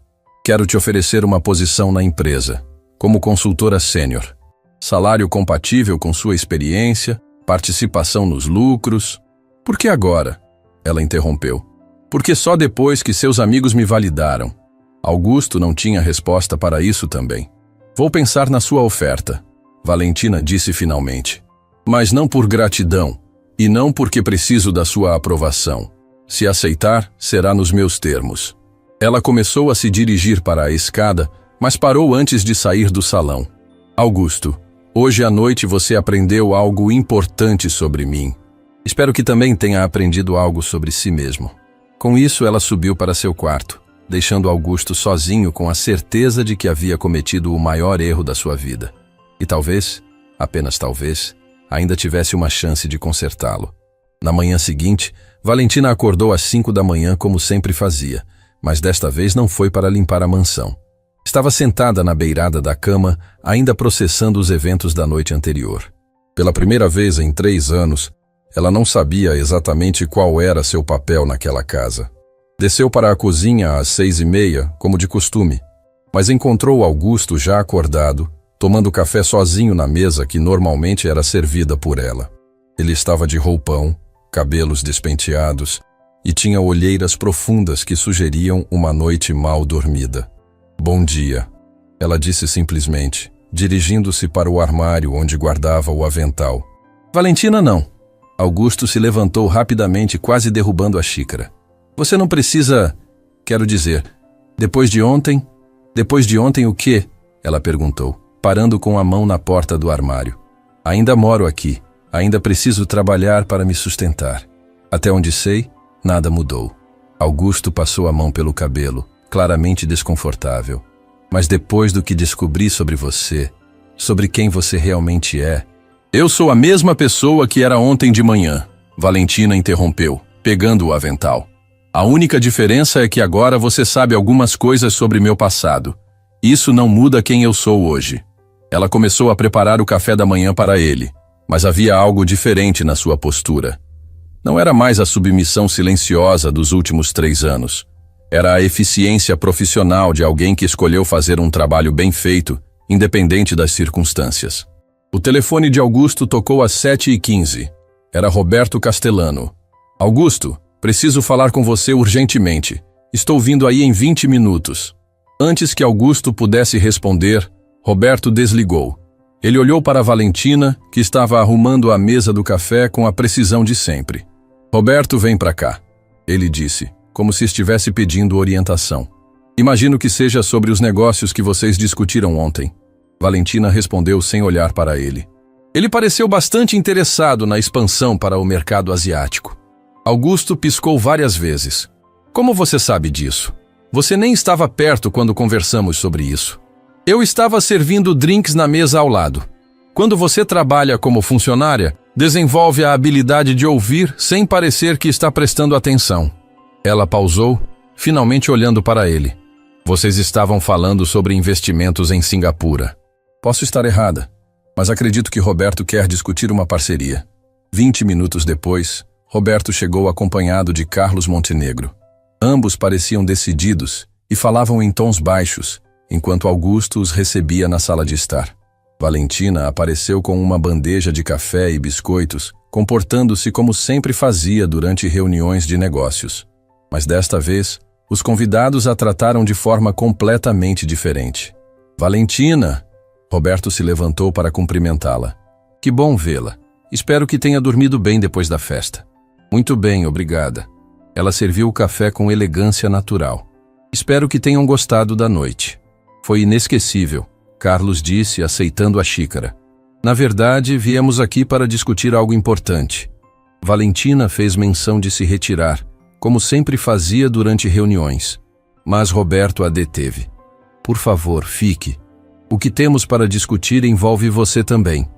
A: Quero te oferecer uma posição na empresa, como consultora sênior. Salário compatível com sua experiência, participação nos lucros. Por que agora? Ela interrompeu. Porque só depois que seus amigos me validaram. Augusto não tinha resposta para isso também. Vou pensar na sua oferta, Valentina disse finalmente. Mas não por gratidão, e não porque preciso da sua aprovação. Se aceitar, será nos meus termos. Ela começou a se dirigir para a escada, mas parou antes de sair do salão. Augusto, hoje à noite você aprendeu algo importante sobre mim. Espero que também tenha aprendido algo sobre si mesmo. Com isso, ela subiu para seu quarto, deixando Augusto sozinho com a certeza de que havia cometido o maior erro da sua vida. E talvez, apenas talvez, ainda tivesse uma chance de consertá-lo. Na manhã seguinte, Valentina acordou às 5 da manhã como sempre fazia, mas desta vez não foi para limpar a mansão. Estava sentada na beirada da cama, ainda processando os eventos da noite anterior. Pela primeira vez em 3 anos, ela não sabia exatamente qual era seu papel naquela casa. Desceu para a cozinha às 6h30, como de costume, mas encontrou Augusto já acordado, tomando café sozinho na mesa que normalmente era servida por ela. Ele estava de roupão, cabelos despenteados e tinha olheiras profundas que sugeriam uma noite mal dormida. Bom dia, ela disse simplesmente, dirigindo-se para o armário onde guardava o avental. Valentina não. Augusto se levantou rapidamente, quase derrubando a xícara. Você não precisa... Quero dizer, depois de ontem o quê? Ela perguntou, parando com a mão na porta do armário. Ainda moro aqui, ainda preciso trabalhar para me sustentar. Até onde sei, nada mudou. Augusto passou a mão pelo cabelo, claramente desconfortável. Mas depois do que descobri sobre você, sobre quem você realmente é... Eu sou a mesma pessoa que era ontem de manhã, Valentina interrompeu, pegando o avental. A única diferença é que agora você sabe algumas coisas sobre meu passado. Isso não muda quem eu sou hoje. Ela começou a preparar o café da manhã para ele, mas havia algo diferente na sua postura. Não era mais a submissão silenciosa dos últimos 3 anos. Era a eficiência profissional de alguém que escolheu fazer um trabalho bem feito, independente das circunstâncias. O telefone de Augusto tocou às 7h15. Era Roberto Castellano. Augusto, preciso falar com você urgentemente. Estou vindo aí em 20 minutos. Antes que Augusto pudesse responder, Roberto desligou. Ele olhou para Valentina, que estava arrumando a mesa do café com a precisão de sempre. Roberto, vem para cá, ele disse, como se estivesse pedindo orientação. Imagino que seja sobre os negócios que vocês discutiram ontem. Valentina respondeu sem olhar para ele. Ele pareceu bastante interessado na expansão para o mercado asiático. Augusto piscou várias vezes. Como você sabe disso? Você nem estava perto quando conversamos sobre isso. Eu estava servindo drinks na mesa ao lado. Quando você trabalha como funcionária, desenvolve a habilidade de ouvir sem parecer que está prestando atenção. Ela pausou, finalmente olhando para ele. Vocês estavam falando sobre investimentos em Singapura. Posso estar errada, mas acredito que Roberto quer discutir uma parceria. 20 minutos depois, Roberto chegou acompanhado de Carlos Montenegro. Ambos pareciam decididos e falavam em tons baixos, enquanto Augusto os recebia na sala de estar. Valentina apareceu com uma bandeja de café e biscoitos, comportando-se como sempre fazia durante reuniões de negócios. Mas desta vez, os convidados a trataram de forma completamente diferente. Valentina! Roberto se levantou para cumprimentá-la. Que bom vê-la. Espero que tenha dormido bem depois da festa. Muito bem, obrigada. Ela serviu o café com elegância natural. Espero que tenham gostado da noite. Foi inesquecível, Carlos disse, aceitando a xícara. Na verdade, viemos aqui para discutir algo importante. Valentina fez menção de se retirar, como sempre fazia durante reuniões. Mas Roberto a deteve. Por favor, fique. O que temos para discutir envolve você também.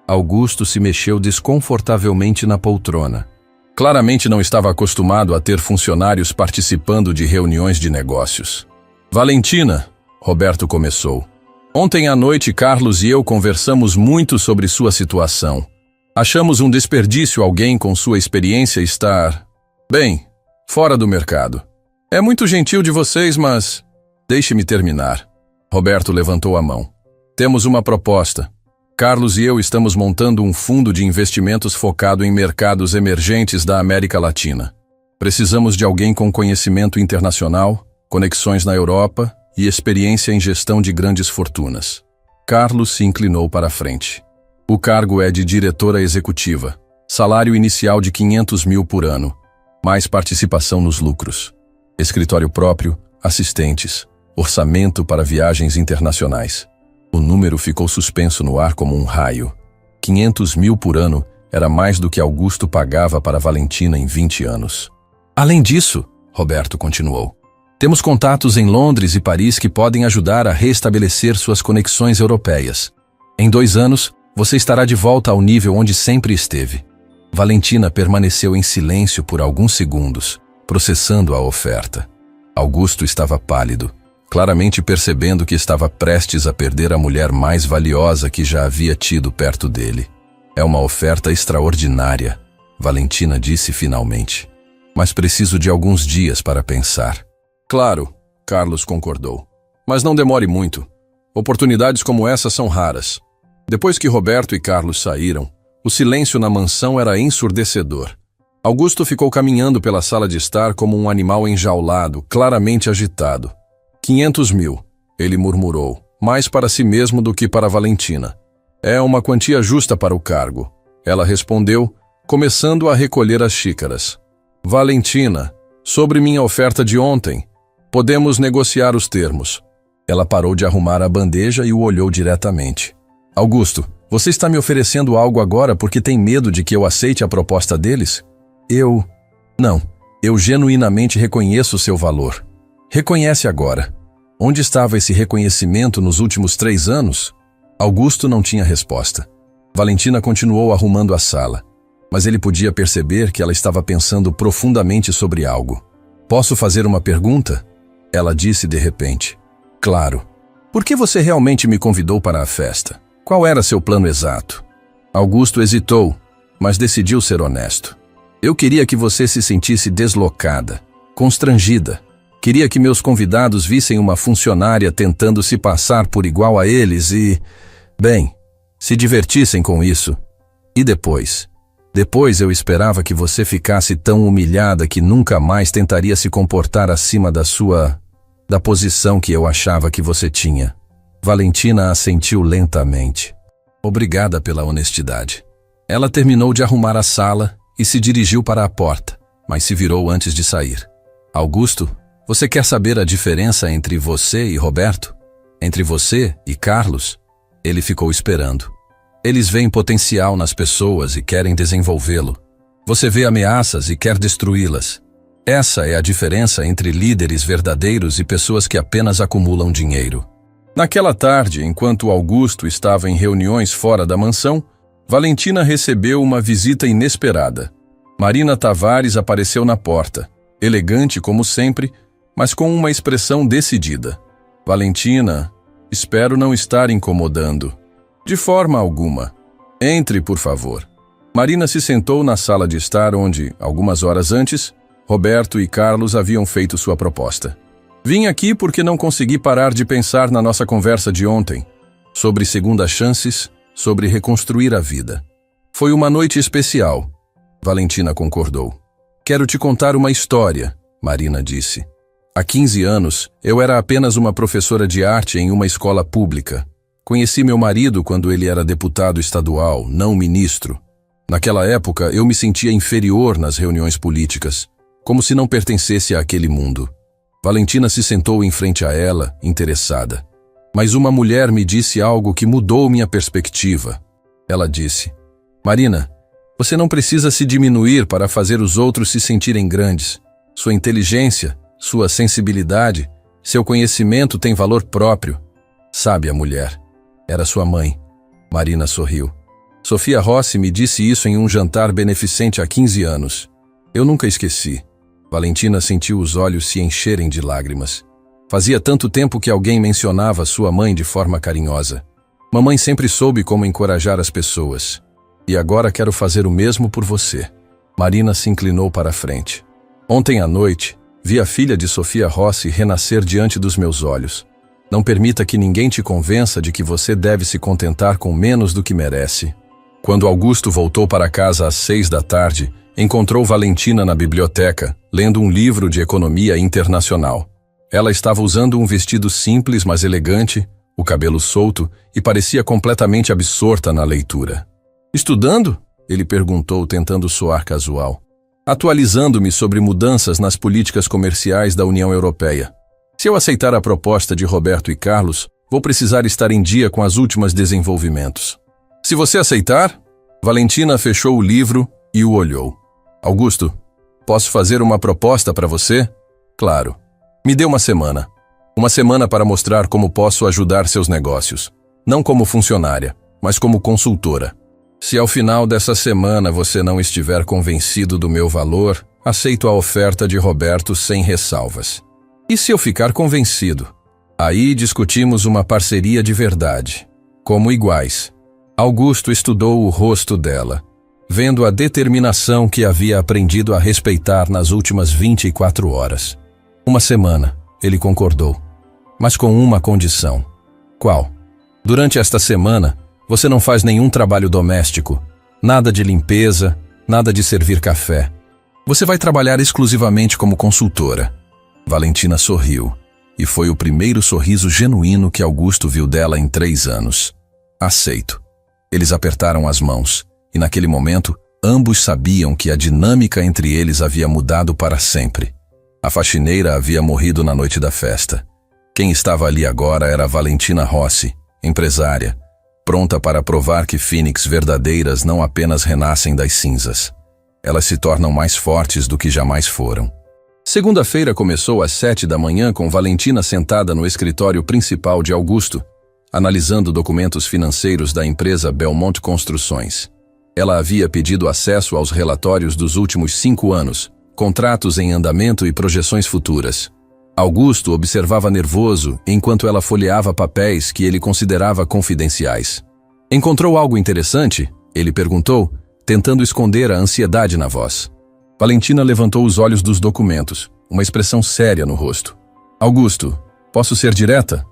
A: Augusto se mexeu desconfortavelmente na poltrona. Claramente não estava acostumado a ter funcionários participando de reuniões de negócios. Valentina, Roberto começou. Ontem à noite, Carlos e eu conversamos muito sobre sua situação. Achamos um desperdício alguém com sua experiência estar, bem, fora do mercado. É muito gentil de vocês, mas... Deixe-me terminar. Roberto levantou a mão. Temos uma proposta. Carlos e eu estamos montando um fundo de investimentos focado em mercados emergentes da América Latina. Precisamos de alguém com conhecimento internacional, conexões na Europa e experiência em gestão de grandes fortunas. Carlos se inclinou para a frente. O cargo é de diretora executiva, salário inicial de 500 mil por ano, mais participação nos lucros. Escritório próprio, assistentes, orçamento para viagens internacionais. O número ficou suspenso no ar como um raio. 500 mil por ano era mais do que Augusto pagava para Valentina em 20 anos. Além disso, Roberto continuou, temos contatos em Londres e Paris que podem ajudar a restabelecer suas conexões europeias. Em 2 anos, você estará de volta ao nível onde sempre esteve. Valentina permaneceu em silêncio por alguns segundos, processando a oferta. Augusto estava pálido, claramente percebendo que estava prestes a perder a mulher mais valiosa que já havia tido perto dele. É uma oferta extraordinária, Valentina disse finalmente. Mas preciso de alguns dias para pensar. Claro, Carlos concordou. Mas não demore muito. Oportunidades como essa são raras. Depois que Roberto e Carlos saíram, o silêncio na mansão era ensurdecedor. Augusto ficou caminhando pela sala de estar como um animal enjaulado, claramente agitado. 500 mil, ele murmurou, mais para si mesmo do que para Valentina. É uma quantia justa para o cargo. Ela respondeu, começando a recolher as xícaras. Valentina, sobre minha oferta de ontem, podemos negociar os termos. Ela parou de arrumar a bandeja e o olhou diretamente. Augusto, você está me oferecendo algo agora porque tem medo de que eu aceite a proposta deles? Não, eu genuinamente reconheço o seu valor. Reconhece agora. Onde estava esse reconhecimento nos últimos 3 anos? Augusto não tinha resposta. Valentina continuou arrumando a sala, mas ele podia perceber que ela estava pensando profundamente sobre algo. Posso fazer uma pergunta? Ela disse de repente. Claro. Por que você realmente me convidou para a festa? Qual era seu plano exato? Augusto hesitou, mas decidiu ser honesto. Eu queria que você se sentisse deslocada, constrangida. Queria que meus convidados vissem uma funcionária tentando se passar por igual a eles e, bem, se divertissem com isso. E depois? Depois eu esperava que você ficasse tão humilhada que nunca mais tentaria se comportar acima da posição que eu achava que você tinha. Valentina assentiu lentamente. Obrigada pela honestidade. Ela terminou de arrumar a sala e se dirigiu para a porta, mas se virou antes de sair. Augusto, você quer saber a diferença entre você e Roberto? Entre você e Carlos? Ele ficou esperando. Eles veem potencial nas pessoas e querem desenvolvê-lo. Você vê ameaças e quer destruí-las. Essa é a diferença entre líderes verdadeiros e pessoas que apenas acumulam dinheiro. Naquela tarde, enquanto Augusto estava em reuniões fora da mansão, Valentina recebeu uma visita inesperada. Marina Tavares apareceu na porta, elegante como sempre, mas com uma expressão decidida. Valentina, espero não estar incomodando. De forma alguma. Entre, por favor. Marina se sentou na sala de estar onde, algumas horas antes, Roberto e Carlos haviam feito sua proposta. Vim aqui porque não consegui parar de pensar na nossa conversa de ontem, sobre segundas chances, sobre reconstruir a vida. Foi uma noite especial. Valentina concordou. Quero te contar uma história, Marina disse. Há 15 anos, eu era apenas uma professora de arte em uma escola pública. Conheci meu marido quando ele era deputado estadual, não ministro. Naquela época, eu me sentia inferior nas reuniões políticas, como se não pertencesse àquele mundo. Valentina se sentou em frente a ela, interessada. Mas uma mulher me disse algo que mudou minha perspectiva. Ela disse, Marina, você não precisa se diminuir para fazer os outros se sentirem grandes. Sua inteligência, sua sensibilidade, seu conhecimento têm valor próprio. Sabe a mulher. Era sua mãe. Marina sorriu. Sofia Rossi me disse isso em um jantar beneficente há 15 anos. Eu nunca esqueci. Valentina sentiu os olhos se encherem de lágrimas. Fazia tanto tempo que alguém mencionava sua mãe de forma carinhosa. Mamãe sempre soube como encorajar as pessoas. E agora quero fazer o mesmo por você. Marina se inclinou para a frente. Ontem à noite, vi a filha de Sofia Rossi renascer diante dos meus olhos. Não permita que ninguém te convença de que você deve se contentar com menos do que merece. Quando Augusto voltou para casa às 6 da tarde, encontrou Valentina na biblioteca, lendo um livro de economia internacional. Ela estava usando um vestido simples, mas elegante, o cabelo solto, e parecia completamente absorta na leitura. Estudando? Ele perguntou, tentando soar casual. Atualizando-me sobre mudanças nas políticas comerciais da União Europeia. Se eu aceitar a proposta de Roberto e Carlos, vou precisar estar em dia com os últimos desenvolvimentos. Se você aceitar? Valentina fechou o livro e o olhou. Augusto, posso fazer uma proposta para você? Claro. Me dê uma semana. Uma semana para mostrar como posso ajudar seus negócios. Não como funcionária, mas como consultora. Se ao final dessa semana você não estiver convencido do meu valor, aceito a oferta de Roberto sem ressalvas. E se eu ficar convencido? Aí discutimos uma parceria de verdade, como iguais. Augusto estudou o rosto dela, vendo a determinação que havia aprendido a respeitar nas últimas 24 horas. Uma semana, ele concordou, mas com uma condição. Qual? Durante esta semana, você não faz nenhum trabalho doméstico, nada de limpeza, nada de servir café. Você vai trabalhar exclusivamente como consultora. Valentina sorriu, e foi o primeiro sorriso genuíno que Augusto viu dela em 3 anos. Aceito. Eles apertaram as mãos, e naquele momento, ambos sabiam que a dinâmica entre eles havia mudado para sempre. A faxineira havia morrido na noite da festa. Quem estava ali agora era Valentina Rossi, empresária, pronta para provar que Fênix verdadeiras não apenas renascem das cinzas. Elas se tornam mais fortes do que jamais foram. Segunda-feira começou às 7 da manhã com Valentina sentada no escritório principal de Augusto, analisando documentos financeiros da empresa Belmont Construções. Ela havia pedido acesso aos relatórios dos últimos 5 anos, contratos em andamento e projeções futuras. Augusto observava nervoso enquanto ela folheava papéis que ele considerava confidenciais. Encontrou algo interessante? Ele perguntou, tentando esconder a ansiedade na voz. Valentina levantou os olhos dos documentos. uma expressão séria no rosto. Augusto, posso ser direta?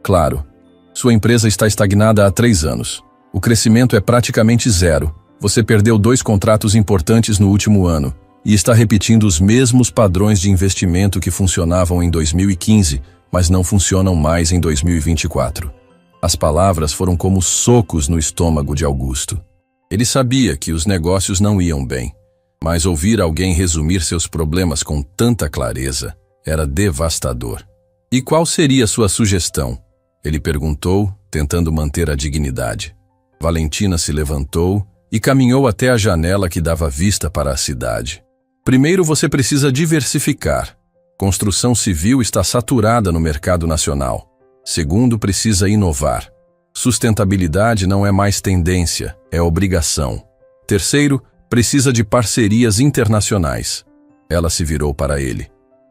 A: Claro. Sua empresa está estagnada há 3 anos. O crescimento é praticamente zero. Você perdeu 2 contratos importantes no último ano e está repetindo os mesmos padrões de investimento que funcionavam em 2015, mas não funcionam mais em 2024. As palavras foram como socos no estômago de Augusto. Ele sabia que os negócios não iam bem, mas ouvir alguém resumir seus problemas com tanta clareza era devastador. E qual seria sua sugestão? Ele perguntou, tentando manter a dignidade. Valentina se levantou e caminhou até a janela que dava vista para a cidade. Primeiro, você precisa diversificar. Construção civil está saturada no mercado nacional. Segundo, precisa inovar. Sustentabilidade não é mais tendência, é obrigação. Terceiro, precisa de parcerias internacionais. Ela se virou para ele.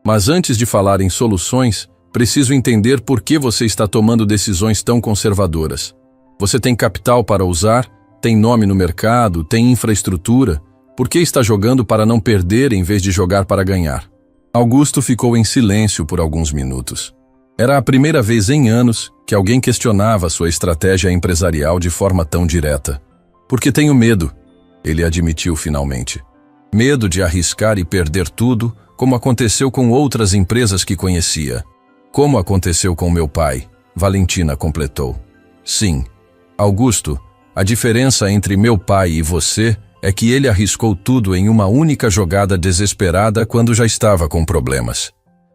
A: Mas antes de falar em soluções, preciso entender por que você está tomando decisões tão conservadoras. Você tem capital para usar, tem nome no mercado, tem infraestrutura. Por que está jogando para não perder em vez de jogar para ganhar? Augusto ficou em silêncio por alguns minutos. Era a primeira vez em anos que alguém questionava sua estratégia empresarial de forma tão direta. Porque tenho medo, ele admitiu finalmente. Medo de arriscar e perder tudo, como aconteceu com outras empresas que conhecia. Como aconteceu com meu pai, Valentina completou. Sim, Augusto, a diferença entre meu pai e você é que ele arriscou tudo em uma única jogada desesperada quando já estava com problemas.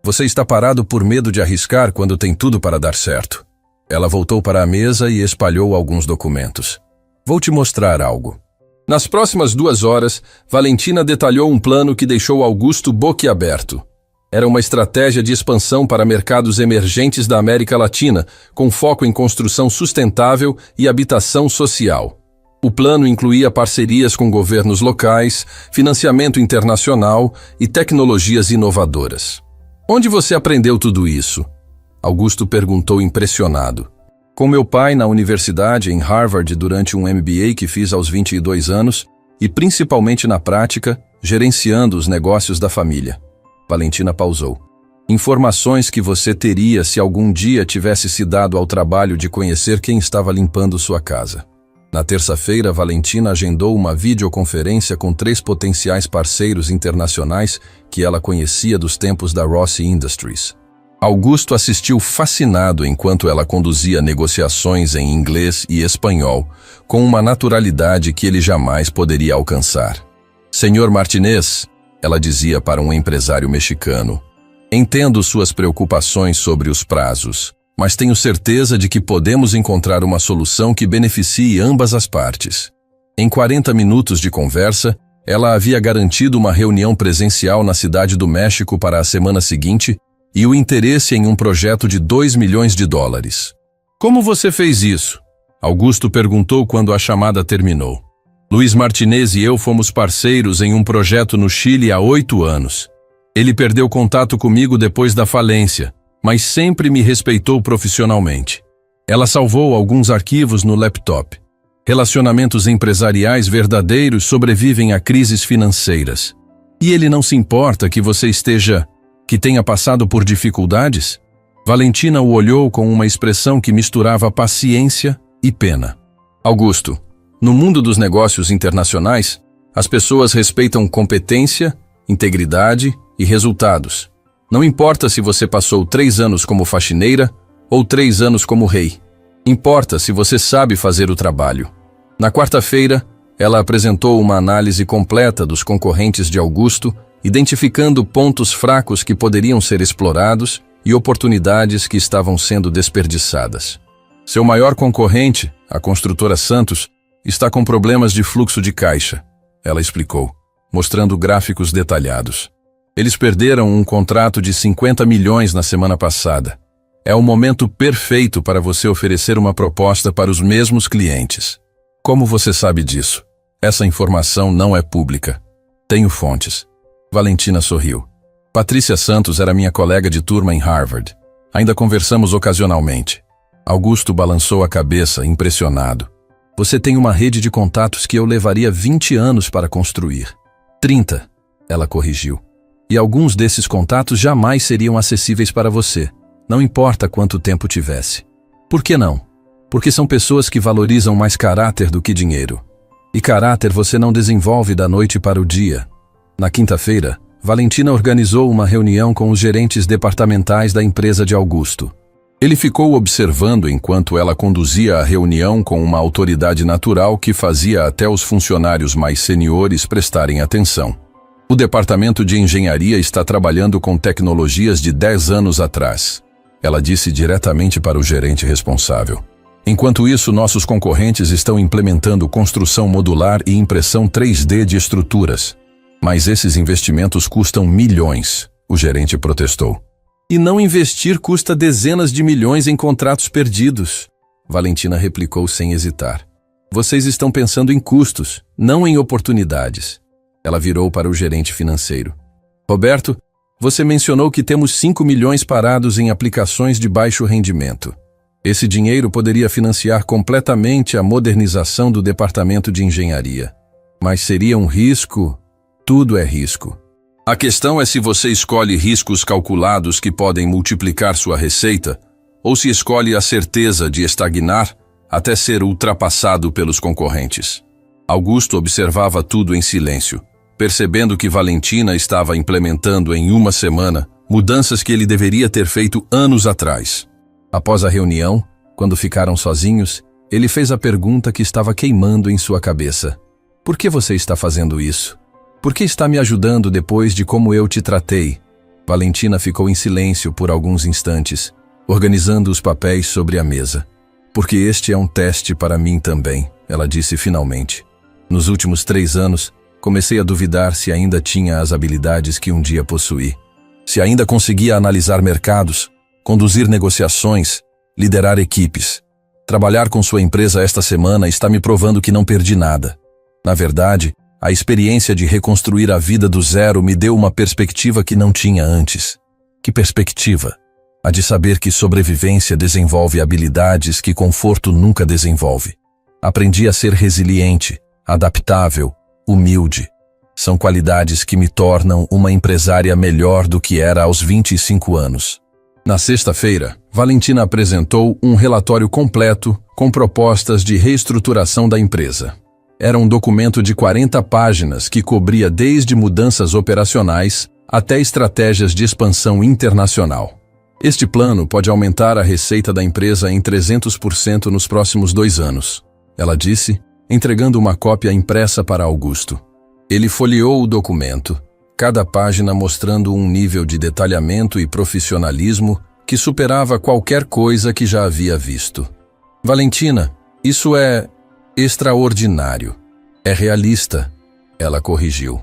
A: Você está parado por medo de arriscar quando tem tudo para dar certo. Ela voltou para a mesa e espalhou alguns documentos. Vou te mostrar algo. Nas próximas 2 horas, Valentina detalhou um plano que deixou Augusto boquiaberto. Era uma estratégia de expansão para mercados emergentes da América Latina, com foco em construção sustentável e habitação social. O plano incluía parcerias com governos locais, financiamento internacional e tecnologias inovadoras. Onde você aprendeu tudo isso? Augusto perguntou impressionado. Com meu pai na universidade em Harvard durante um MBA que fiz aos 22 anos e principalmente na prática, gerenciando os negócios da família. Valentina pausou. Informações que você teria se algum dia tivesse se dado ao trabalho de conhecer quem estava limpando sua casa. Na terça-feira, Valentina agendou uma videoconferência com 3 potenciais parceiros internacionais que ela conhecia dos tempos da Rossi Industries. Augusto assistiu fascinado enquanto ela conduzia negociações em inglês e espanhol, com uma naturalidade que ele jamais poderia alcançar. Senhor Martinez, ela dizia para um empresário mexicano, entendo suas preocupações sobre os prazos, mas tenho certeza de que podemos encontrar uma solução que beneficie ambas as partes. Em 40 minutos de conversa, ela havia garantido uma reunião presencial na Cidade do México para a semana seguinte e o interesse em um projeto de $2 milhões. Como você fez isso? Augusto perguntou quando a chamada terminou. Luiz Martinez e eu fomos parceiros em um projeto no Chile há 8 anos. Ele perdeu contato comigo depois da falência, mas sempre me respeitou profissionalmente. Ela salvou alguns arquivos no laptop. Relacionamentos empresariais verdadeiros sobrevivem a crises financeiras. E ele não se importa que você que tenha passado por dificuldades? Valentina o olhou com uma expressão que misturava paciência e pena. Augusto, no mundo dos negócios internacionais, as pessoas respeitam competência, integridade e resultados. Não importa se você passou 3 anos como faxineira ou 3 anos como rei. Importa se você sabe fazer o trabalho. Na quarta-feira, ela apresentou uma análise completa dos concorrentes de Augusto, identificando pontos fracos que poderiam ser explorados e oportunidades que estavam sendo desperdiçadas. Seu maior concorrente, a construtora Santos, está com problemas de fluxo de caixa, ela explicou, mostrando gráficos detalhados. Eles perderam um contrato de 50 milhões na semana passada. É o momento perfeito para você oferecer uma proposta para os mesmos clientes. Como você sabe disso? Essa informação não é pública. Tenho fontes. Valentina sorriu. Patrícia Santos era minha colega de turma em Harvard. Ainda conversamos ocasionalmente. Augusto balançou a cabeça, impressionado. Você tem uma rede de contatos que eu levaria 20 anos para construir. 30, ela corrigiu. E alguns desses contatos jamais seriam acessíveis para você, não importa quanto tempo tivesse. Por que não? Porque são pessoas que valorizam mais caráter do que dinheiro. E caráter você não desenvolve da noite para o dia. Na quinta-feira, Valentina organizou uma reunião com os gerentes departamentais da empresa de Augusto. Ele ficou observando enquanto ela conduzia a reunião com uma autoridade natural que fazia até os funcionários mais seniores prestarem atenção. O departamento de engenharia está trabalhando com tecnologias de 10 anos atrás. Ela disse diretamente para o gerente responsável. Enquanto isso, nossos concorrentes estão implementando construção modular e impressão 3D de estruturas. Mas esses investimentos custam milhões, o gerente protestou. E não investir custa dezenas de milhões em contratos perdidos, Valentina replicou sem hesitar. Vocês estão pensando em custos, não em oportunidades. Ela virou para o gerente financeiro. Roberto, você mencionou que temos 5 milhões parados em aplicações de baixo rendimento. Esse dinheiro poderia financiar completamente a modernização do departamento de engenharia. Mas seria um risco? Tudo é risco. A questão é se você escolhe riscos calculados que podem multiplicar sua receita, ou se escolhe a certeza de estagnar até ser ultrapassado pelos concorrentes. Augusto observava tudo em silêncio, percebendo que Valentina estava implementando em uma semana mudanças que ele deveria ter feito anos atrás. Após a reunião, quando ficaram sozinhos, ele fez a pergunta que estava queimando em sua cabeça. Por que você está fazendo isso? Por que está me ajudando depois de como eu te tratei? Valentina ficou em silêncio por alguns instantes, organizando os papéis sobre a mesa. Porque este é um teste para mim também, ela disse finalmente. Nos últimos 3 anos, comecei a duvidar se ainda tinha as habilidades que um dia possuí. Se ainda conseguia analisar mercados, conduzir negociações, liderar equipes. Trabalhar com sua empresa esta semana está me provando que não perdi nada. Na verdade, a experiência de reconstruir a vida do zero me deu uma perspectiva que não tinha antes. Que perspectiva? A de saber que sobrevivência desenvolve habilidades que conforto nunca desenvolve. Aprendi a ser resiliente, adaptável, humilde. São qualidades que me tornam uma empresária melhor do que era aos 25 anos. Na sexta-feira, Valentina apresentou um relatório completo com propostas de reestruturação da empresa. Era um documento de 40 páginas que cobria desde mudanças operacionais até estratégias de expansão internacional. Este plano pode aumentar a receita da empresa em 300% nos próximos 2 anos, ela disse, entregando uma cópia impressa para Augusto. Ele folheou o documento, cada página mostrando um nível de detalhamento e profissionalismo que superava qualquer coisa que já havia visto. Valentina, isso é extraordinário. É realista, ela corrigiu.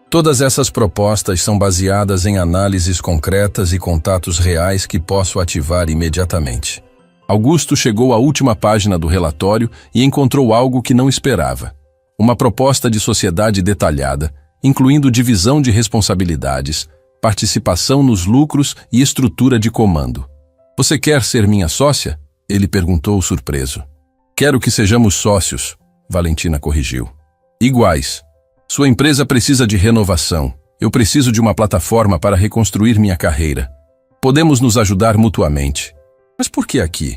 A: Todas essas propostas são baseadas em análises concretas e contatos reais que posso ativar imediatamente. Augusto chegou à última página do relatório e encontrou algo que não esperava. Uma proposta de sociedade detalhada, incluindo divisão de responsabilidades, participação nos lucros e estrutura de comando. Você quer ser minha sócia? Ele perguntou surpreso. Quero que sejamos sócios, Valentina corrigiu. Iguais. Sua empresa precisa de renovação. Eu preciso de uma plataforma para reconstruir minha carreira. Podemos nos ajudar mutuamente. Mas por que aqui?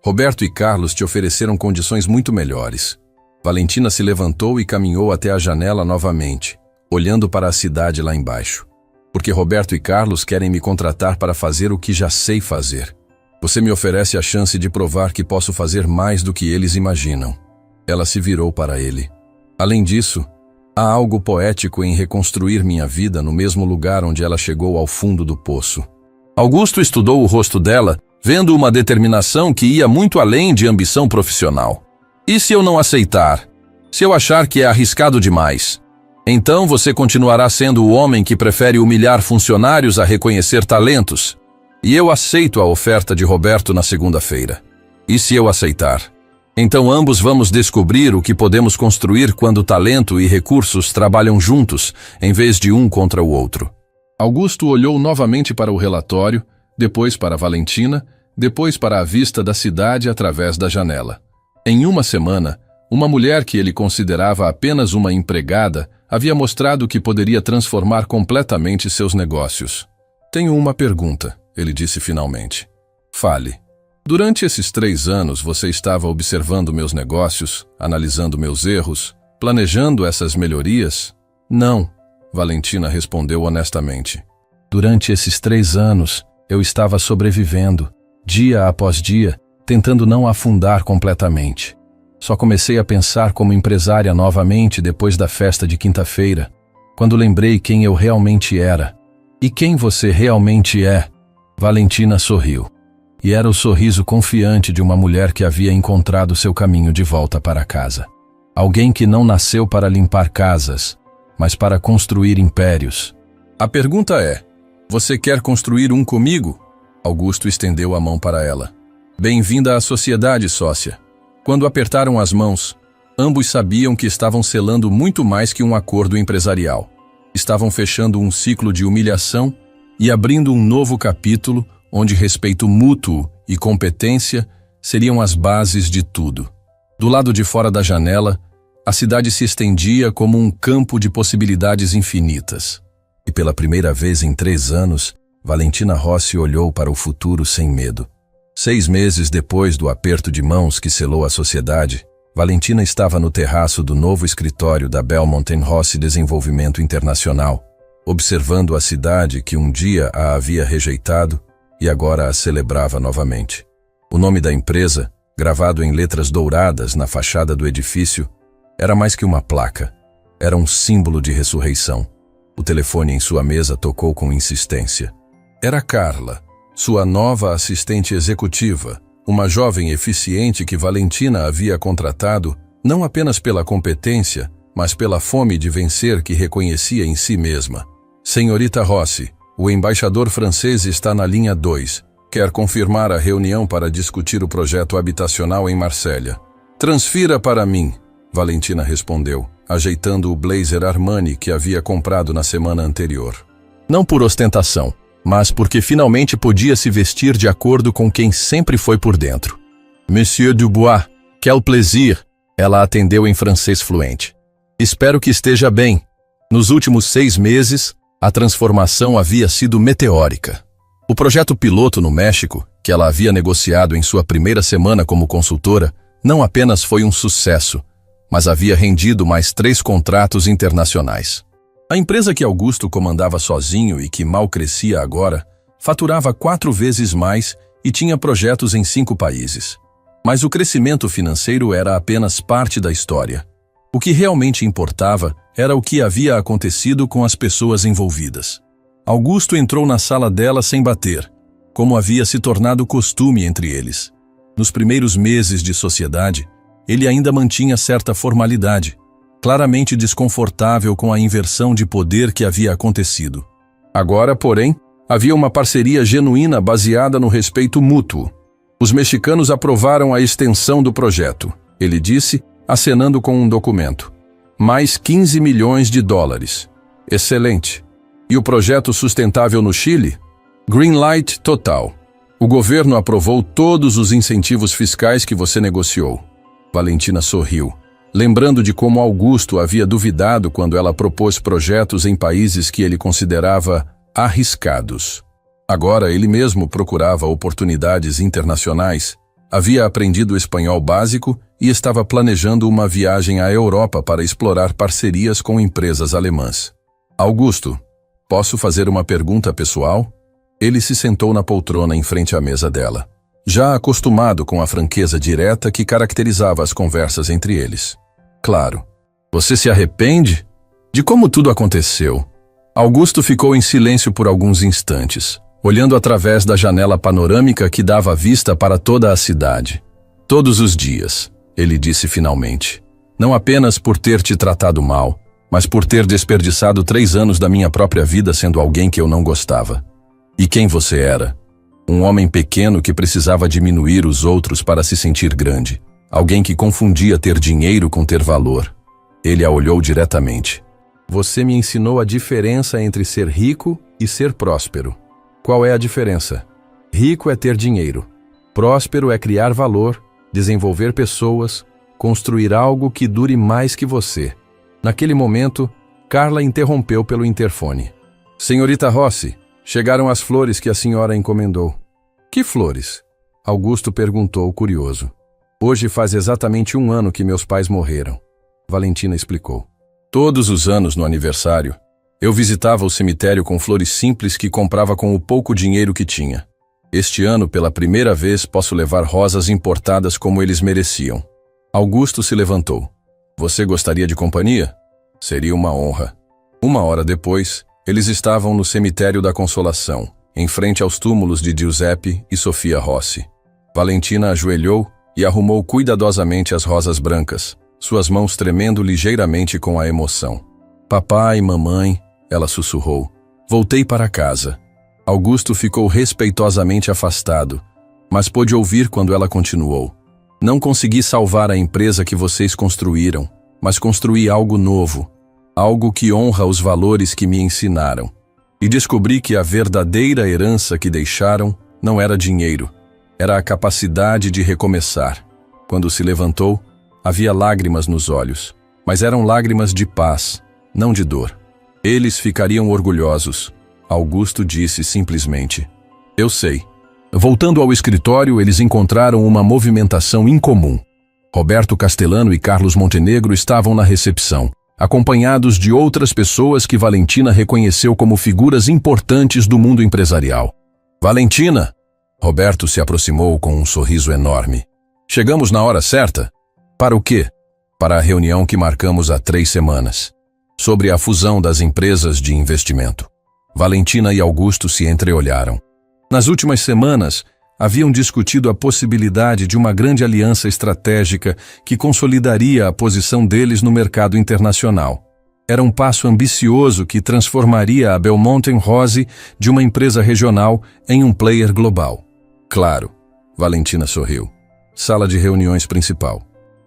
A: Roberto e Carlos te ofereceram condições muito melhores. Valentina se levantou e caminhou até a janela novamente, olhando para a cidade lá embaixo. Porque Roberto e Carlos querem me contratar para fazer o que já sei fazer. Você me oferece a chance de provar que posso fazer mais do que eles imaginam. Ela se virou para ele. Além disso, há algo poético em reconstruir minha vida no mesmo lugar onde ela chegou ao fundo do poço. Augusto estudou o rosto dela, vendo uma determinação que ia muito além de ambição profissional. E se eu não aceitar? Se eu achar que é arriscado demais? Então você continuará sendo o homem que prefere humilhar funcionários a reconhecer talentos? E eu aceito a oferta de Roberto na segunda-feira. E se eu aceitar? Então ambos vamos descobrir o que podemos construir quando talento e recursos trabalham juntos, em vez de um contra o outro. Augusto olhou novamente para o relatório, depois para Valentina, depois para a vista da cidade através da janela. Em uma semana, Uma mulher que ele considerava apenas uma empregada havia mostrado que poderia transformar completamente seus negócios. Tenho uma pergunta, ele disse finalmente. Fale. Durante esses 3 anos você estava observando meus negócios, analisando meus erros, planejando essas melhorias? Não, Valentina respondeu honestamente. Durante esses 3 anos, eu estava sobrevivendo, dia após dia, tentando não afundar completamente. Só comecei a pensar como empresária novamente depois da festa de quinta-feira, quando lembrei quem eu realmente era. E quem você realmente é? Valentina sorriu. E era o sorriso confiante de uma mulher que havia encontrado seu caminho de volta para casa. Alguém que não nasceu para limpar casas, mas para construir impérios. A pergunta é, você quer construir um comigo? Augusto estendeu a mão para ela. Bem-vinda à sociedade, sócia. Quando apertaram as mãos, ambos sabiam que estavam selando muito mais que um acordo empresarial. Estavam fechando um ciclo de humilhação e abrindo um novo capítulo onde respeito mútuo e competência seriam as bases de tudo. Do lado de fora da janela, a cidade se estendia como um campo de possibilidades infinitas. E pela primeira vez em 3 anos, Valentina Rossi olhou para o futuro sem medo. 6 meses depois do aperto de mãos que selou a sociedade, Valentina estava no terraço do novo escritório da Belmont Rossi Desenvolvimento Internacional, observando a cidade que um dia a havia rejeitado e agora a celebrava novamente. O nome da empresa, gravado em letras douradas na fachada do edifício, era mais que uma placa. Era um símbolo de ressurreição. O telefone em sua mesa tocou com insistência. Era Carla, sua nova assistente executiva, uma jovem eficiente que Valentina havia contratado não apenas pela competência, mas pela fome de vencer que reconhecia em si mesma. Senhorita Rossi, o embaixador francês está na linha 2. Quer confirmar a reunião para discutir o projeto habitacional em Marsella. Transfira para mim, Valentina respondeu, ajeitando o blazer Armani que havia comprado na semana anterior. Não por ostentação, mas porque finalmente podia se vestir de acordo com quem sempre foi por dentro. Monsieur Dubois, quel plaisir, ela atendeu em francês fluente. Espero que esteja bem. Nos últimos 6 meses, a transformação havia sido meteórica. O projeto piloto no México, que ela havia negociado em sua primeira semana como consultora, não apenas foi um sucesso, mas havia rendido mais 3 contratos internacionais. A empresa que Augusto comandava sozinho e que mal crescia agora, faturava 4 vezes mais e tinha projetos em 5 países. Mas o crescimento financeiro era apenas parte da história. O que realmente importava era o que havia acontecido com as pessoas envolvidas. Augusto entrou na sala dela sem bater, como havia se tornado costume entre eles. Nos primeiros meses de sociedade, ele ainda mantinha certa formalidade, claramente desconfortável com a inversão de poder que havia acontecido. Agora, porém, havia uma parceria genuína baseada no respeito mútuo. Os mexicanos aprovaram a extensão do projeto, ele disse, acenando com um documento. Mais 15 milhões de dólares. Excelente. E o projeto sustentável no Chile? Greenlight total. O governo aprovou todos os incentivos fiscais que você negociou. Valentina sorriu, lembrando de como Augusto havia duvidado quando ela propôs projetos em países que ele considerava arriscados. Agora ele mesmo procurava oportunidades internacionais, havia aprendido espanhol básico e estava planejando uma viagem à Europa para explorar parcerias com empresas alemãs. Augusto, posso fazer uma pergunta pessoal? Ele se sentou na poltrona em frente à mesa dela, já acostumado com a franqueza direta que caracterizava as conversas entre eles. Claro. Você se arrepende? De como tudo aconteceu? Augusto ficou em silêncio por alguns instantes, olhando através da janela panorâmica que dava vista para toda a cidade. Todos os dias, ele disse finalmente. Não apenas por ter te tratado mal, mas por ter desperdiçado 3 anos da minha própria vida sendo alguém que eu não gostava. E quem você era? Um homem pequeno que precisava diminuir os outros para se sentir grande. Alguém que confundia ter dinheiro com ter valor. Ele a olhou diretamente. Você me ensinou a diferença entre ser rico e ser próspero. Qual é a diferença? Rico é ter dinheiro. Próspero é criar valor, desenvolver pessoas, Construir algo que dure mais que você. Naquele momento, Carla interrompeu pelo interfone. Senhorita Rossi, chegaram as flores que a senhora encomendou. Que flores? Augusto perguntou, curioso. Hoje faz exatamente 1 ano que meus pais morreram. Valentina explicou. Todos os anos no aniversário, eu visitava o cemitério com flores simples que comprava com o pouco dinheiro que tinha. Este ano, pela primeira vez, posso levar rosas importadas como eles mereciam. Augusto se levantou. Você gostaria de companhia? Seria uma honra. 1 hora depois, eles estavam no cemitério da Consolação, em frente aos túmulos de Giuseppe e Sofia Rossi. Valentina ajoelhou e arrumou cuidadosamente as rosas brancas, suas mãos tremendo ligeiramente com a emoção. Papai, mamãe, ela sussurrou. Voltei para casa. Augusto ficou respeitosamente afastado, mas pôde ouvir quando ela continuou. Não consegui salvar a empresa que vocês construíram, mas construí algo novo, algo que honra os valores que me ensinaram. E descobri que a verdadeira herança que deixaram não era dinheiro, era a capacidade de recomeçar. Quando se levantou, havia lágrimas nos olhos, mas eram lágrimas de paz, não de dor. Eles ficariam orgulhosos, Augusto disse simplesmente. Eu sei. Voltando ao escritório, eles encontraram uma movimentação incomum. Roberto Castellano e Carlos Montenegro estavam na recepção, acompanhados de outras pessoas que Valentina reconheceu como figuras importantes do mundo empresarial. Valentina! Roberto se aproximou com um sorriso enorme. Chegamos na hora certa? Para o quê? Para a reunião que marcamos há 3 semanas. Sobre a fusão das empresas de investimento. Valentina e Augusto se entreolharam. Nas últimas semanas, haviam discutido a possibilidade de uma grande aliança estratégica que consolidaria a posição deles no mercado internacional. Era um passo ambicioso que transformaria a Belmonte Rose de uma empresa regional em um player global. Claro, Valentina sorriu. Sala de reuniões principal.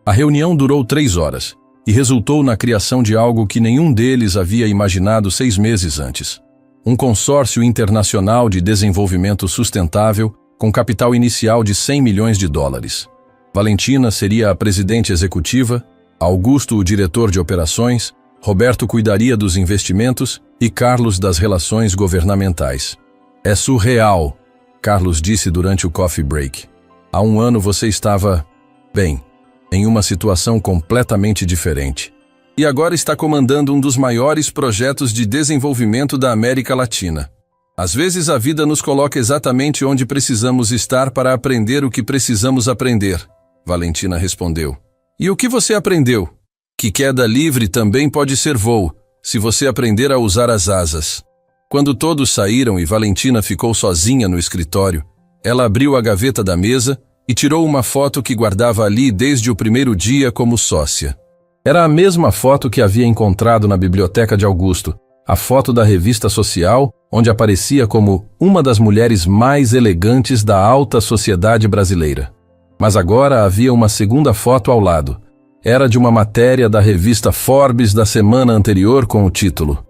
A: A reunião durou 3 horas e resultou na criação de algo que nenhum deles havia imaginado 6 meses antes. Um consórcio internacional de desenvolvimento sustentável com capital inicial de 100 milhões de dólares. Valentina seria a presidente executiva, Augusto o diretor de operações, Roberto cuidaria dos investimentos e Carlos das relações governamentais. É surreal, Carlos disse durante o coffee break. Há 1 ano você estava, bem, em uma situação completamente diferente. E agora está comandando um dos maiores projetos de desenvolvimento da América Latina. Às vezes a vida nos coloca exatamente onde precisamos estar para aprender o que precisamos aprender, Valentina respondeu. E o que você aprendeu? Que queda livre também pode ser voo, se você aprender a usar as asas. Quando todos saíram e Valentina ficou sozinha no escritório, ela abriu a gaveta da mesa e tirou uma foto que guardava ali desde o primeiro dia como sócia. Era a mesma foto que havia encontrado na biblioteca de Augusto, a foto da revista social, onde aparecia como uma das mulheres mais elegantes da alta sociedade brasileira. Mas agora havia uma segunda foto ao lado. Era de uma matéria da revista Forbes da semana anterior com o título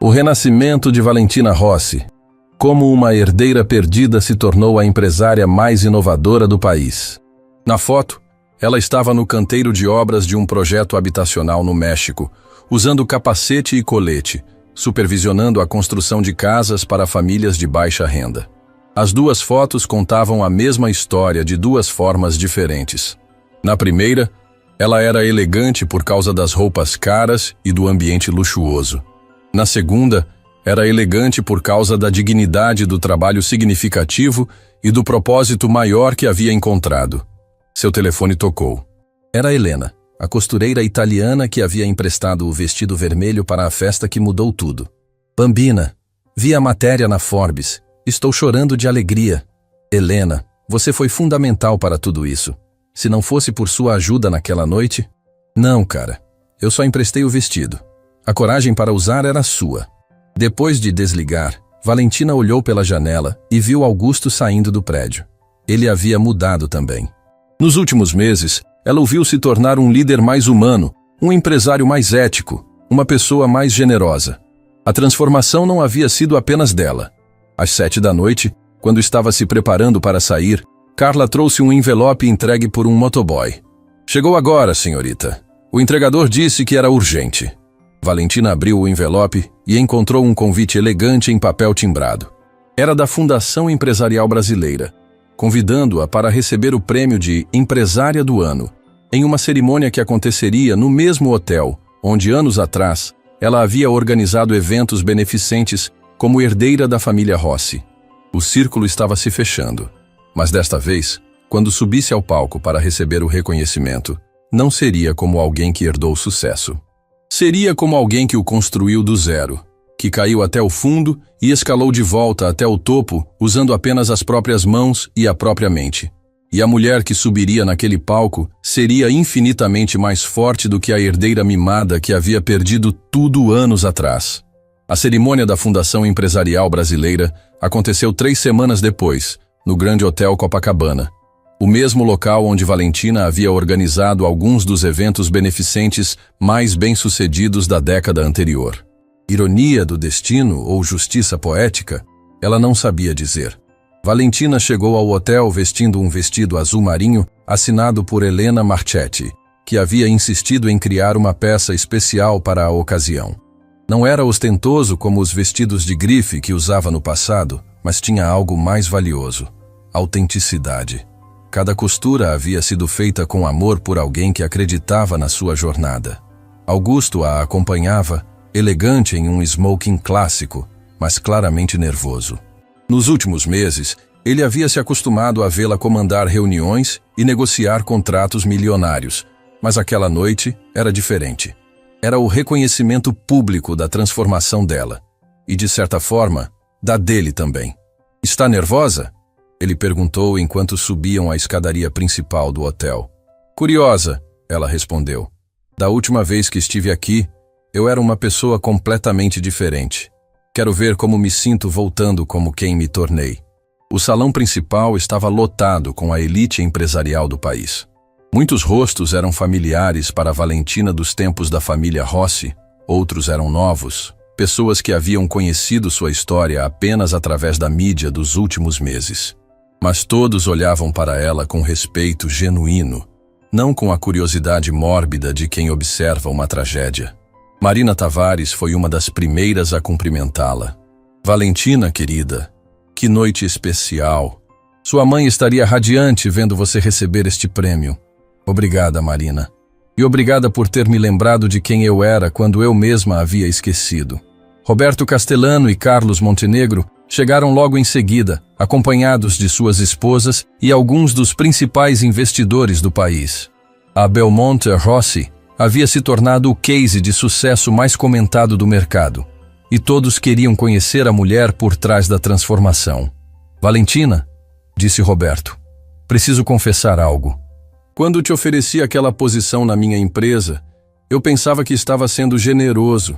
A: O Renascimento de Valentina Rossi. Como uma herdeira perdida se tornou a empresária mais inovadora do país. Na foto, ela estava no canteiro de obras de um projeto habitacional no México, usando capacete e colete, supervisionando a construção de casas para famílias de baixa renda. As 2 fotos contavam a mesma história de 2 formas diferentes. Na primeira, ela era elegante por causa das roupas caras e do ambiente luxuoso. Na segunda, era elegante por causa da dignidade do trabalho significativo e do propósito maior que havia encontrado. Seu telefone tocou. Era Helena, a costureira italiana que havia emprestado o vestido vermelho para a festa que mudou tudo. Bambina, vi a matéria na Forbes. Estou chorando de alegria. Helena, você foi fundamental para tudo isso. Se não fosse por sua ajuda naquela noite... Não, cara. Eu só emprestei o vestido. A coragem para usar era sua. Depois de desligar, Valentina olhou pela janela e viu Augusto saindo do prédio. Ele havia mudado também. Nos últimos meses, ela o viu se tornar um líder mais humano, um empresário mais ético, uma pessoa mais generosa. A transformação não havia sido apenas dela. Às 7 da noite, quando estava se preparando para sair, Carla trouxe um envelope entregue por um motoboy. Chegou agora, senhorita. O entregador disse que era urgente. Valentina abriu o envelope e encontrou um convite elegante em papel timbrado. Era da Fundação Empresarial Brasileira, convidando-a para receber o prêmio de Empresária do Ano, em uma cerimônia que aconteceria no mesmo hotel, onde anos atrás ela havia organizado eventos beneficentes como herdeira da família Rossi. O círculo estava se fechando, mas desta vez, quando subisse ao palco para receber o reconhecimento, não seria como alguém que herdou sucesso. Seria como alguém que o construiu do zero, que caiu até o fundo e escalou de volta até o topo usando apenas as próprias mãos e a própria mente. E a mulher que subiria naquele palco seria infinitamente mais forte do que a herdeira mimada que havia perdido tudo anos atrás. A cerimônia da Fundação Empresarial Brasileira aconteceu 3 semanas depois, no Grande Hotel Copacabana, o mesmo local onde Valentina havia organizado alguns dos eventos beneficentes mais bem-sucedidos da década anterior. Ironia do destino ou justiça poética, ela não sabia dizer. Valentina chegou ao hotel vestindo um vestido azul marinho assinado por Helena Marchetti, que havia insistido em criar uma peça especial para a ocasião. Não era ostentoso como os vestidos de grife que usava no passado, mas tinha algo mais valioso: autenticidade. Cada costura havia sido feita com amor por alguém que acreditava na sua jornada. Augusto a acompanhava, elegante em um smoking clássico, mas claramente nervoso. Nos últimos meses, ele havia se acostumado a vê-la comandar reuniões e negociar contratos milionários, mas aquela noite era diferente. Era o reconhecimento público da transformação dela, e de certa forma, da dele também. "Está nervosa?" ele perguntou enquanto subiam a escadaria principal do hotel. "Curiosa", ela respondeu. "Da última vez que estive aqui, eu era uma pessoa completamente diferente. Quero ver como me sinto voltando como quem me tornei." O salão principal estava lotado com a elite empresarial do país. Muitos rostos eram familiares para Valentina dos tempos da família Rossi, outros eram novos, pessoas que haviam conhecido sua história apenas através da mídia dos últimos meses. Mas todos olhavam para ela com respeito genuíno, não com a curiosidade mórbida de quem observa uma tragédia. Marina Tavares foi uma das primeiras a cumprimentá-la. "Valentina, querida, que noite especial. Sua mãe estaria radiante vendo você receber este prêmio." "Obrigada, Marina. E obrigada por ter me lembrado de quem eu era quando eu mesma havia esquecido." Roberto Castellano e Carlos Montenegro chegaram logo em seguida, acompanhados de suas esposas e alguns dos principais investidores do país. A Belmonte Rossi havia se tornado o case de sucesso mais comentado do mercado, e todos queriam conhecer a mulher por trás da transformação. "Valentina", disse Roberto, "preciso confessar algo. Quando te ofereci aquela posição na minha empresa, eu pensava que estava sendo generoso.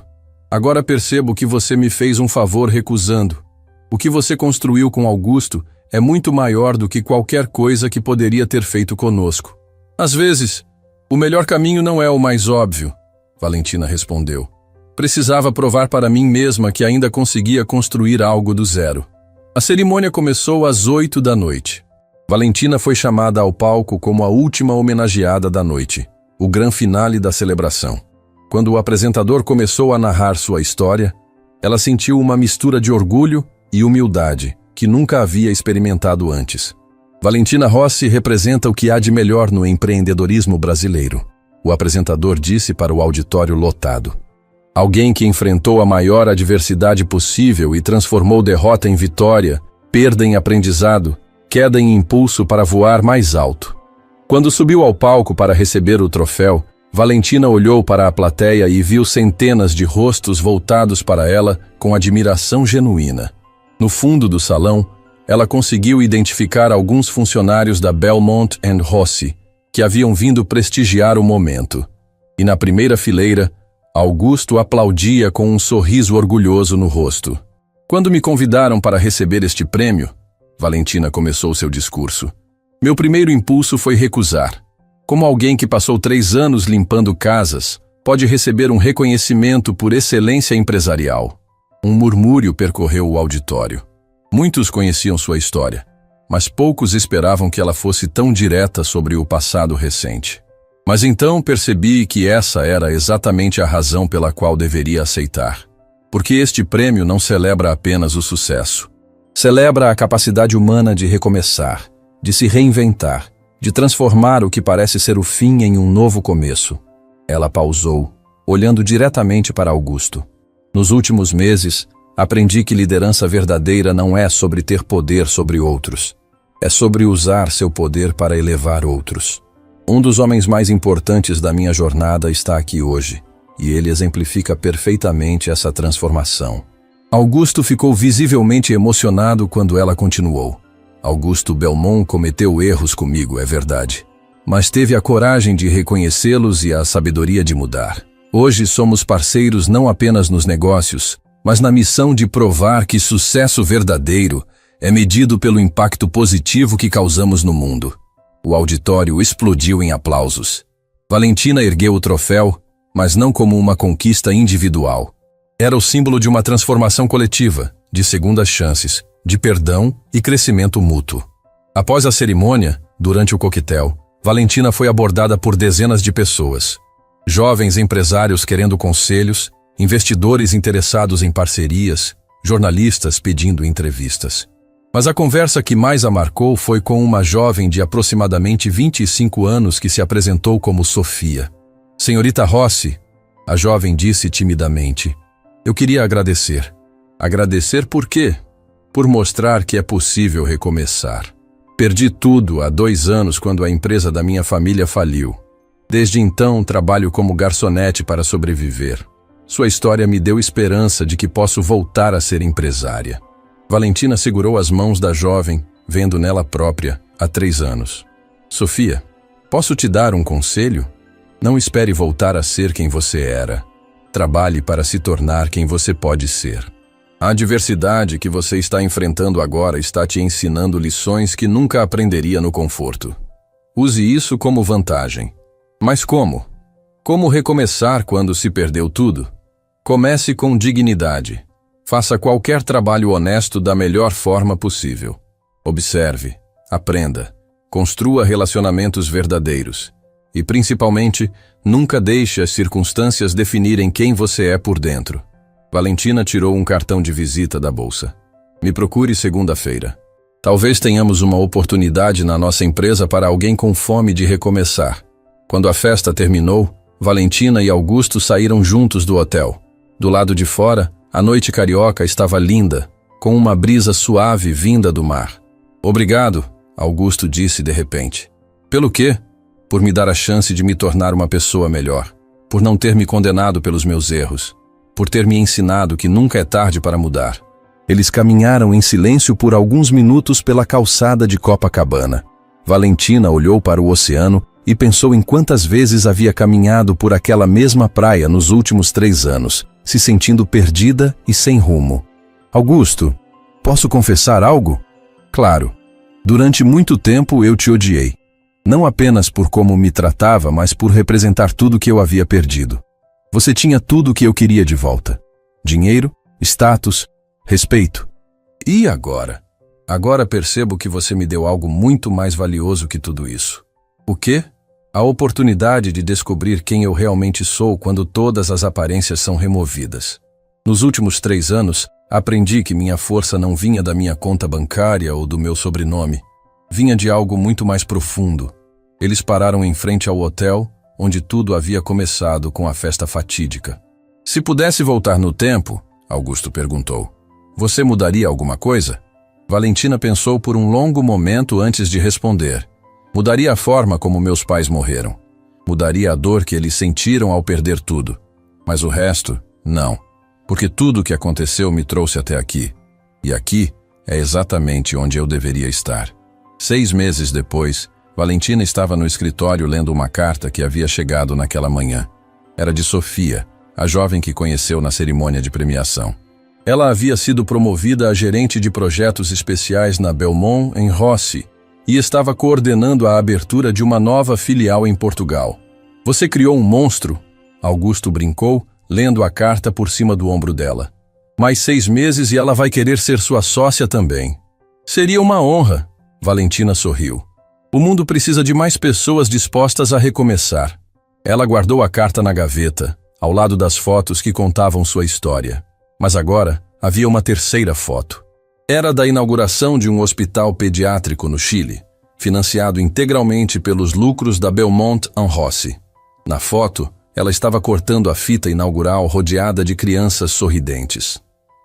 A: Agora percebo que você me fez um favor recusando. O que você construiu com Augusto é muito maior do que qualquer coisa que poderia ter feito conosco. Às vezes, o melhor caminho não é o mais óbvio", Valentina respondeu. "Precisava provar para mim mesma que ainda conseguia construir algo do zero." A cerimônia começou às 8 da noite. Valentina foi chamada ao palco como a última homenageada da noite, o grande finale da celebração. Quando o apresentador começou a narrar sua história, ela sentiu uma mistura de orgulho e humildade que nunca havia experimentado antes. Valentina Rossi representa o que há de melhor no empreendedorismo brasileiro, o apresentador disse para o auditório lotado. Alguém que enfrentou a maior adversidade possível e transformou derrota em vitória, perda em aprendizado, queda em impulso para voar mais alto. Quando subiu ao palco para receber o troféu, Valentina olhou para a plateia e viu centenas de rostos voltados para ela com admiração genuína. No fundo do salão, ela conseguiu identificar alguns funcionários da Belmonte Rossi, que haviam vindo prestigiar o momento. E na primeira fileira, Augusto aplaudia com um sorriso orgulhoso no rosto. "Quando me convidaram para receber este prêmio", Valentina começou seu discurso, "meu primeiro impulso foi recusar. Como alguém que passou 3 anos limpando casas, pode receber um reconhecimento por excelência empresarial." Um murmúrio percorreu o auditório. Muitos conheciam sua história, mas poucos esperavam que ela fosse tão direta sobre o passado recente. Mas então percebi que essa era exatamente a razão pela qual deveria aceitar. Porque este prêmio não celebra apenas o sucesso. Celebra a capacidade humana de recomeçar, de se reinventar, de transformar o que parece ser o fim em um novo começo. Ela pausou, olhando diretamente para Augusto. Nos últimos meses, aprendi que liderança verdadeira não é sobre ter poder sobre outros. É sobre usar seu poder para elevar outros. Um dos homens mais importantes da minha jornada está aqui hoje, e ele exemplifica perfeitamente essa transformação. Augusto ficou visivelmente emocionado quando ela continuou. Augusto Belmont cometeu erros comigo, é verdade, mas teve a coragem de reconhecê-los e a sabedoria de mudar. Hoje somos parceiros não apenas nos negócios, mas na missão de provar que sucesso verdadeiro é medido pelo impacto positivo que causamos no mundo. O auditório explodiu em aplausos. Valentina ergueu o troféu, mas não como uma conquista individual. Era o símbolo de uma transformação coletiva, de segundas chances, de perdão e crescimento mútuo. Após a cerimônia, durante o coquetel, Valentina foi abordada por dezenas de pessoas. Jovens empresários querendo conselhos, investidores interessados em parcerias, jornalistas pedindo entrevistas. Mas a conversa que mais a marcou foi com uma jovem de aproximadamente 25 anos que se apresentou como Sofia. Senhorita Rossi, a jovem disse timidamente, eu queria agradecer. Agradecer por quê? Por mostrar que é possível recomeçar. Perdi tudo há 2 anos quando a empresa da minha família faliu. Desde então, trabalho como garçonete para sobreviver. Sua história me deu esperança de que posso voltar a ser empresária. Valentina segurou as mãos da jovem, vendo nela própria, há 3 anos. Sofia, posso te dar um conselho? Não espere voltar a ser quem você era. Trabalhe para se tornar quem você pode ser. A adversidade que você está enfrentando agora está te ensinando lições que nunca aprenderia no conforto. Use isso como vantagem. Mas como? Como recomeçar quando se perdeu tudo? Comece com dignidade. Faça qualquer trabalho honesto da melhor forma possível. Observe, aprenda, construa relacionamentos verdadeiros. E, principalmente, nunca deixe as circunstâncias definirem quem você é por dentro. Valentina tirou um cartão de visita da bolsa. Me procure segunda-feira. Talvez tenhamos uma oportunidade na nossa empresa para alguém com fome de recomeçar. Quando a festa terminou, Valentina e Augusto saíram juntos do hotel. Do lado de fora, a noite carioca estava linda, com uma brisa suave vinda do mar. Obrigado, Augusto disse de repente. Pelo quê? Por me dar a chance de me tornar uma pessoa melhor. Por não ter me condenado pelos meus erros. Por ter me ensinado que nunca é tarde para mudar. Eles caminharam em silêncio por alguns minutos pela calçada de Copacabana. Valentina olhou para o oceano e pensou em quantas vezes havia caminhado por aquela mesma praia nos últimos 3 anos, se sentindo perdida e sem rumo. Augusto, posso confessar algo? Claro. Durante muito tempo eu te odiei. Não apenas por como me tratava, mas por representar tudo que eu havia perdido. Você tinha tudo o que eu queria de volta. Dinheiro, status, respeito. E agora? Agora percebo que você me deu algo muito mais valioso que tudo isso. O quê? A oportunidade de descobrir quem eu realmente sou quando todas as aparências são removidas. Nos últimos 3 anos, aprendi que minha força não vinha da minha conta bancária ou do meu sobrenome. Vinha de algo muito mais profundo. Eles pararam em frente ao hotel, onde tudo havia começado com a festa fatídica. Se pudesse voltar no tempo, Augusto perguntou, você mudaria alguma coisa? Valentina pensou por um longo momento antes de responder. Mudaria a forma como meus pais morreram. Mudaria a dor que eles sentiram ao perder tudo. Mas o resto, não. Porque tudo o que aconteceu me trouxe até aqui. E aqui é exatamente onde eu deveria estar. 6 meses depois, Valentina estava no escritório lendo uma carta que havia chegado naquela manhã. Era de Sofia, a jovem que conheceu na cerimônia de premiação. Ela havia sido promovida a gerente de projetos especiais na Belmont, em Rossi, e estava coordenando a abertura de uma nova filial em Portugal. Você criou um monstro? Augusto brincou, lendo a carta por cima do ombro dela. Mais 6 meses e ela vai querer ser sua sócia também. Seria uma honra. Valentina sorriu. O mundo precisa de mais pessoas dispostas a recomeçar. Ela guardou a carta na gaveta, ao lado das fotos que contavam sua história. Mas agora havia uma terceira foto. Era da inauguração de um hospital pediátrico no Chile, financiado integralmente pelos lucros da Belmont Rossi. Na foto, ela estava cortando a fita inaugural rodeada de crianças sorridentes.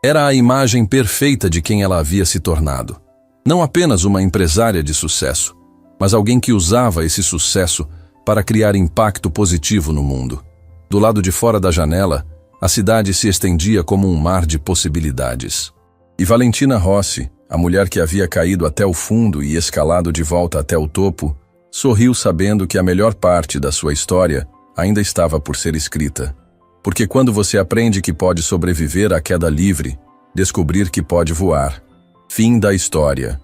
A: Era a imagem perfeita de quem ela havia se tornado. Não apenas uma empresária de sucesso, mas alguém que usava esse sucesso para criar impacto positivo no mundo. Do lado de fora da janela, a cidade se estendia como um mar de possibilidades. E Valentina Rossi, a mulher que havia caído até o fundo e escalado de volta até o topo, sorriu sabendo que a melhor parte da sua história ainda estava por ser escrita. Porque quando você aprende que pode sobreviver à queda livre, descobrir que pode voar. Fim da história.